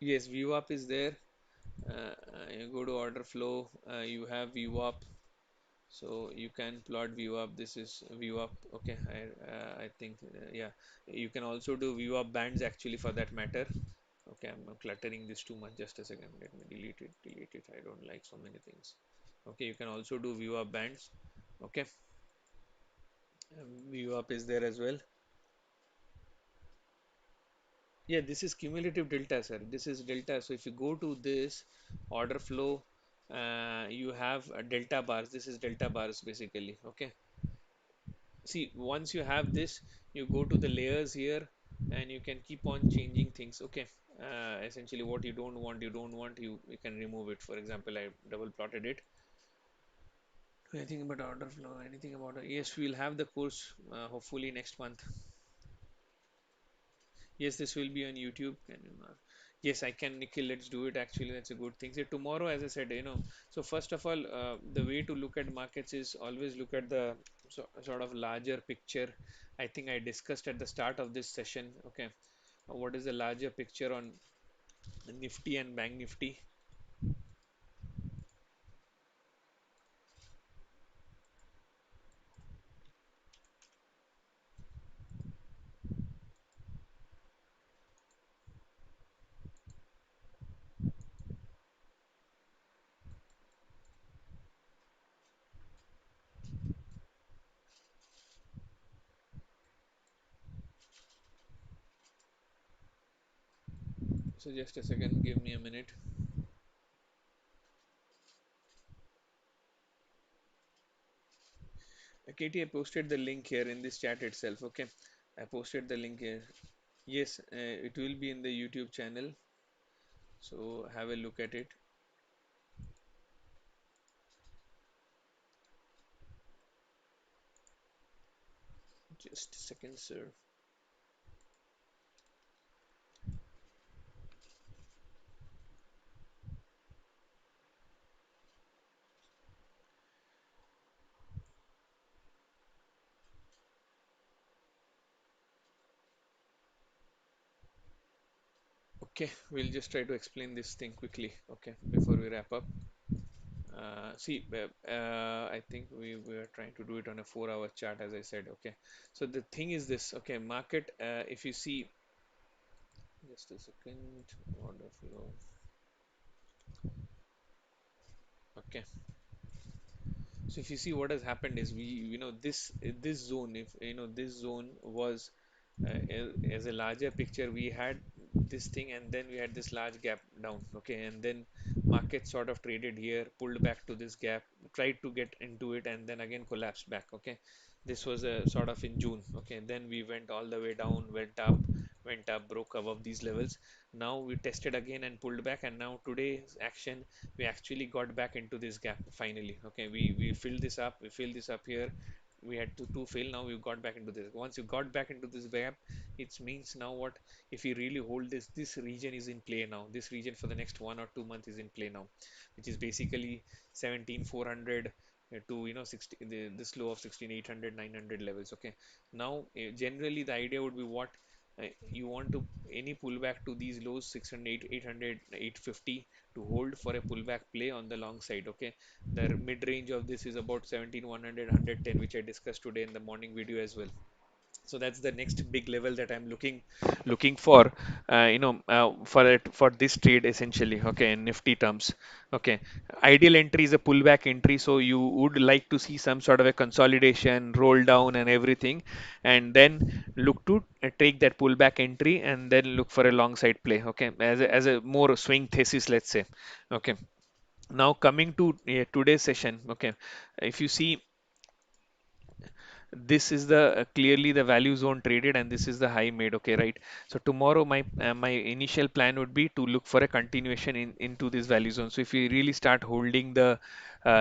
A: Yes, view up is there. You go to order flow. You have view up. So you can plot view up. This is view up. Okay, I think yeah, you can also do view up bands actually for that matter. Okay, I'm cluttering this too much. Just a second. Let me delete it. Delete it. I don't like so many things. Okay, you can also do view up bands. Okay, view up is there as well. Yeah, this is cumulative delta, sir. This is delta. So if you go to this order flow, you have delta bars. This is delta bars basically. Okay. See, once you have this, you go to the layers here and you can keep on changing things. Okay. Essentially what you don't want, you can remove it. For example, I double plotted it. Anything about order flow, anything about yes, we'll have the course hopefully next month. Yes, this will be on YouTube. Can you yes, I can, Nikhil. Let's do it. Actually, that's a good thing. So tomorrow, as I said, so first of all, the way to look at markets is always look at the sort of larger picture. I think I discussed at the start of this session. Okay, what is the larger picture on Nifty and Bank Nifty? So just a second, give me a minute. Katie, I posted the link here in this chat itself. Okay, I posted the link here. Yes, it will be in the YouTube channel. So have a look at it. Just a second, sir. Okay, we'll just try to explain this thing quickly. Okay, before we wrap up. See, I think we were trying to do it on a 4 hour chart, as I said. Okay, so the thing is this. Okay, market. If you see, just a second, order flow. Okay, so if you see what has happened is this zone, if this zone was as a larger picture, we had this thing and then we had this large gap down. Okay, and then market sort of traded here, pulled back to this gap, tried to get into it, and then again collapsed back. Okay, this was a sort of in June. Okay, then we went all the way down, went up, broke above these levels. Now we tested again and pulled back, and now today's action, we actually got back into this gap finally. Okay, we filled this up, we filled this up here. We had to fill. Now we got back into this. Once you got back into this gap, it means now what, if you really hold this region is in play now. This region for the next 1 or 2 months is in play now, which is basically 17,400 to 60, this low of 16,800, 900 levels. Okay, now generally the idea would be what, you want to any pullback to these lows, 600, 800, 850, to hold for a pullback play on the long side. Okay, the mid range of this is about 17,100, 110, which I discussed today in the morning video as well. So that's the next big level that I'm looking for, for it, for this trade essentially. Okay, in Nifty terms. Okay, ideal entry is a pullback entry, so you would like to see some sort of a consolidation, roll down, and everything, and then look to take that pullback entry and then look for a long side play. Okay, as a more swing thesis, let's say. Okay, now coming to today's session. Okay, if you see, this is the clearly the value zone traded, and this is the high made. Okay, right? So tomorrow my initial plan would be to look for a continuation into this value zone. So if we really start holding the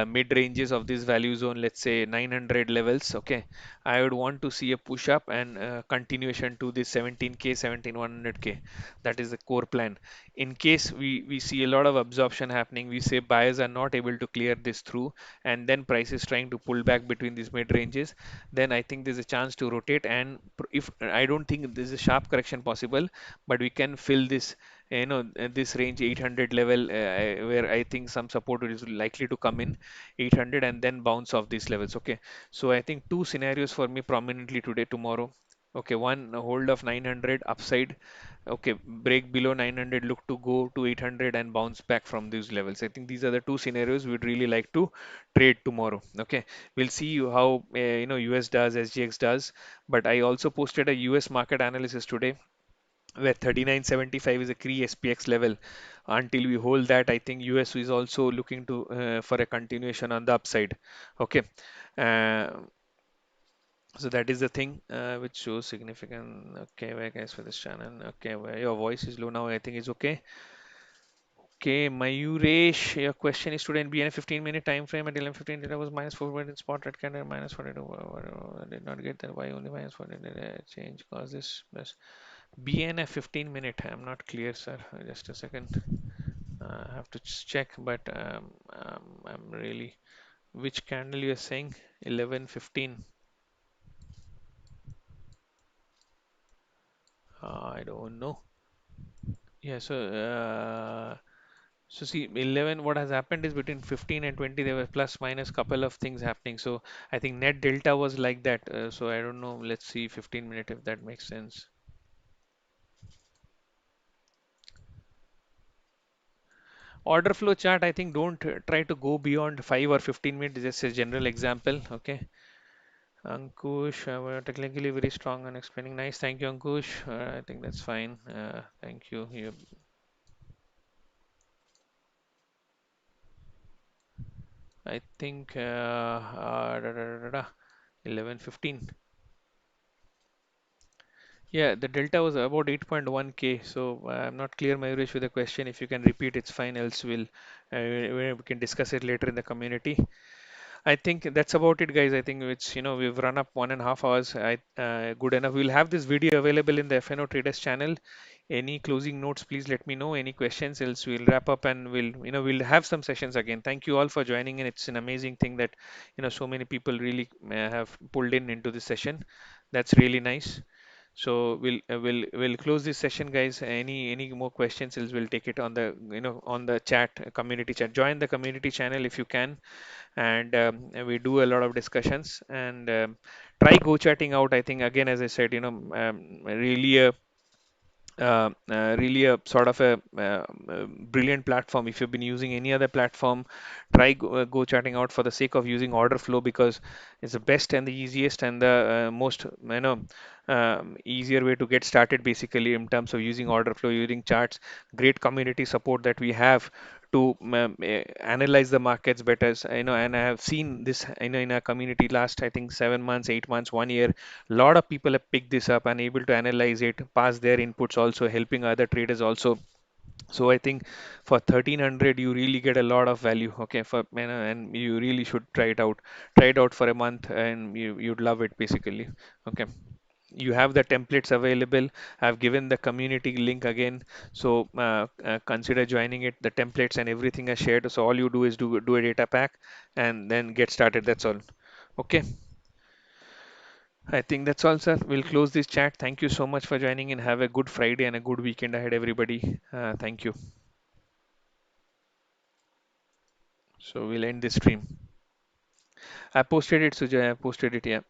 A: mid ranges of this value zone, let's say 900 levels. Okay, I would want to see a push up and continuation to this 17k, 17100k. That is the core plan. In case we see a lot of absorption happening, we say buyers are not able to clear this through, and then price is trying to pull back between these mid ranges, then I think there's a chance to rotate. And if I don't think there's a sharp correction possible, but we can fill this, this range 800 level, where I think some support is likely to come in 800 and then bounce off these levels. Okay, so I think two scenarios for me prominently today, tomorrow. Okay, one, a hold of 900 upside. Okay, break below 900, look to go to 800 and bounce back from these levels. I think these are the two scenarios we'd really like to trade tomorrow. Okay, we'll see how US does, SGX does. But I also posted a US market analysis today where 3975 is a key SPX level. Until we hold that, I think US is also looking to for a continuation on the upside. Okay. Uh, So that is the thing which shows significant. Okay, where guys for this channel? Okay, where your voice is low now. I think it's okay. Okay, Mayuresh, your question is today in BN 15-minute time frame at 11:15 data was minus 4 in spot red candle minus 42. I did not get that. Why only minus 40 did change cause this plus BNF 15-minute? I'm not clear, sir. Just a second. I have to check, but I'm really which candle you're saying? 11:15. I don't know. Yeah, so see, 11, what has happened is between 15 and 20, there were plus minus couple of things happening. So I think net delta was like that. So I don't know. Let's see 15-minute if that makes sense. Order flow chart, I think don't try to go beyond 5 or 15 minutes. Just a general example. Okay. Ankush, technically very strong and explaining. Nice. Thank you, Ankush. I think that's fine. Thank you. I think 11:15. Yeah, the delta was about 8.1K. So I'm not clear, Mayuresh, with the question. If you can repeat, it's fine. Else we can discuss it later in the community. I think that's about it, guys. I think it's we've run up 1.5 hours. Good enough. We'll have this video available in the FNO Traders channel. Any closing notes, please let me know. Any questions, else we'll wrap up and we'll have some sessions again. Thank you all for joining in. It's an amazing thing that so many people really have pulled in into this session. That's really nice. So we'll close this session, guys. Any more questions, else we'll take it on the on the chat community chat. Join the community channel if you can, and we do a lot of discussions and try go chatting out. I think again, as I said, really a sort of a brilliant platform. If you've been using any other platform, try go chatting out for the sake of using order flow, because it's the best and the easiest and the most easier way to get started basically in terms of using order flow, using charts. Great community support that we have to analyze the markets better. And I have seen this in our community last, I think, 7 months, 8 months, 1 year. A lot of people have picked this up and able to analyze it, pass their inputs, also helping other traders also. So I think for 1300 you really get a lot of value. Okay, for and you really should try it out. Try it out for a month and you'd love it basically. Okay. You have the templates available. I've given the community link again, so consider joining it. The templates and everything are shared, so all you do is do a data pack and then get started. That's all. Okay. I think that's all, sir. We'll close this chat. Thank you so much for joining in. Have a good Friday and a good weekend ahead, everybody. Thank you. So we'll end this stream. I posted it, Sujay. I posted it. Yeah.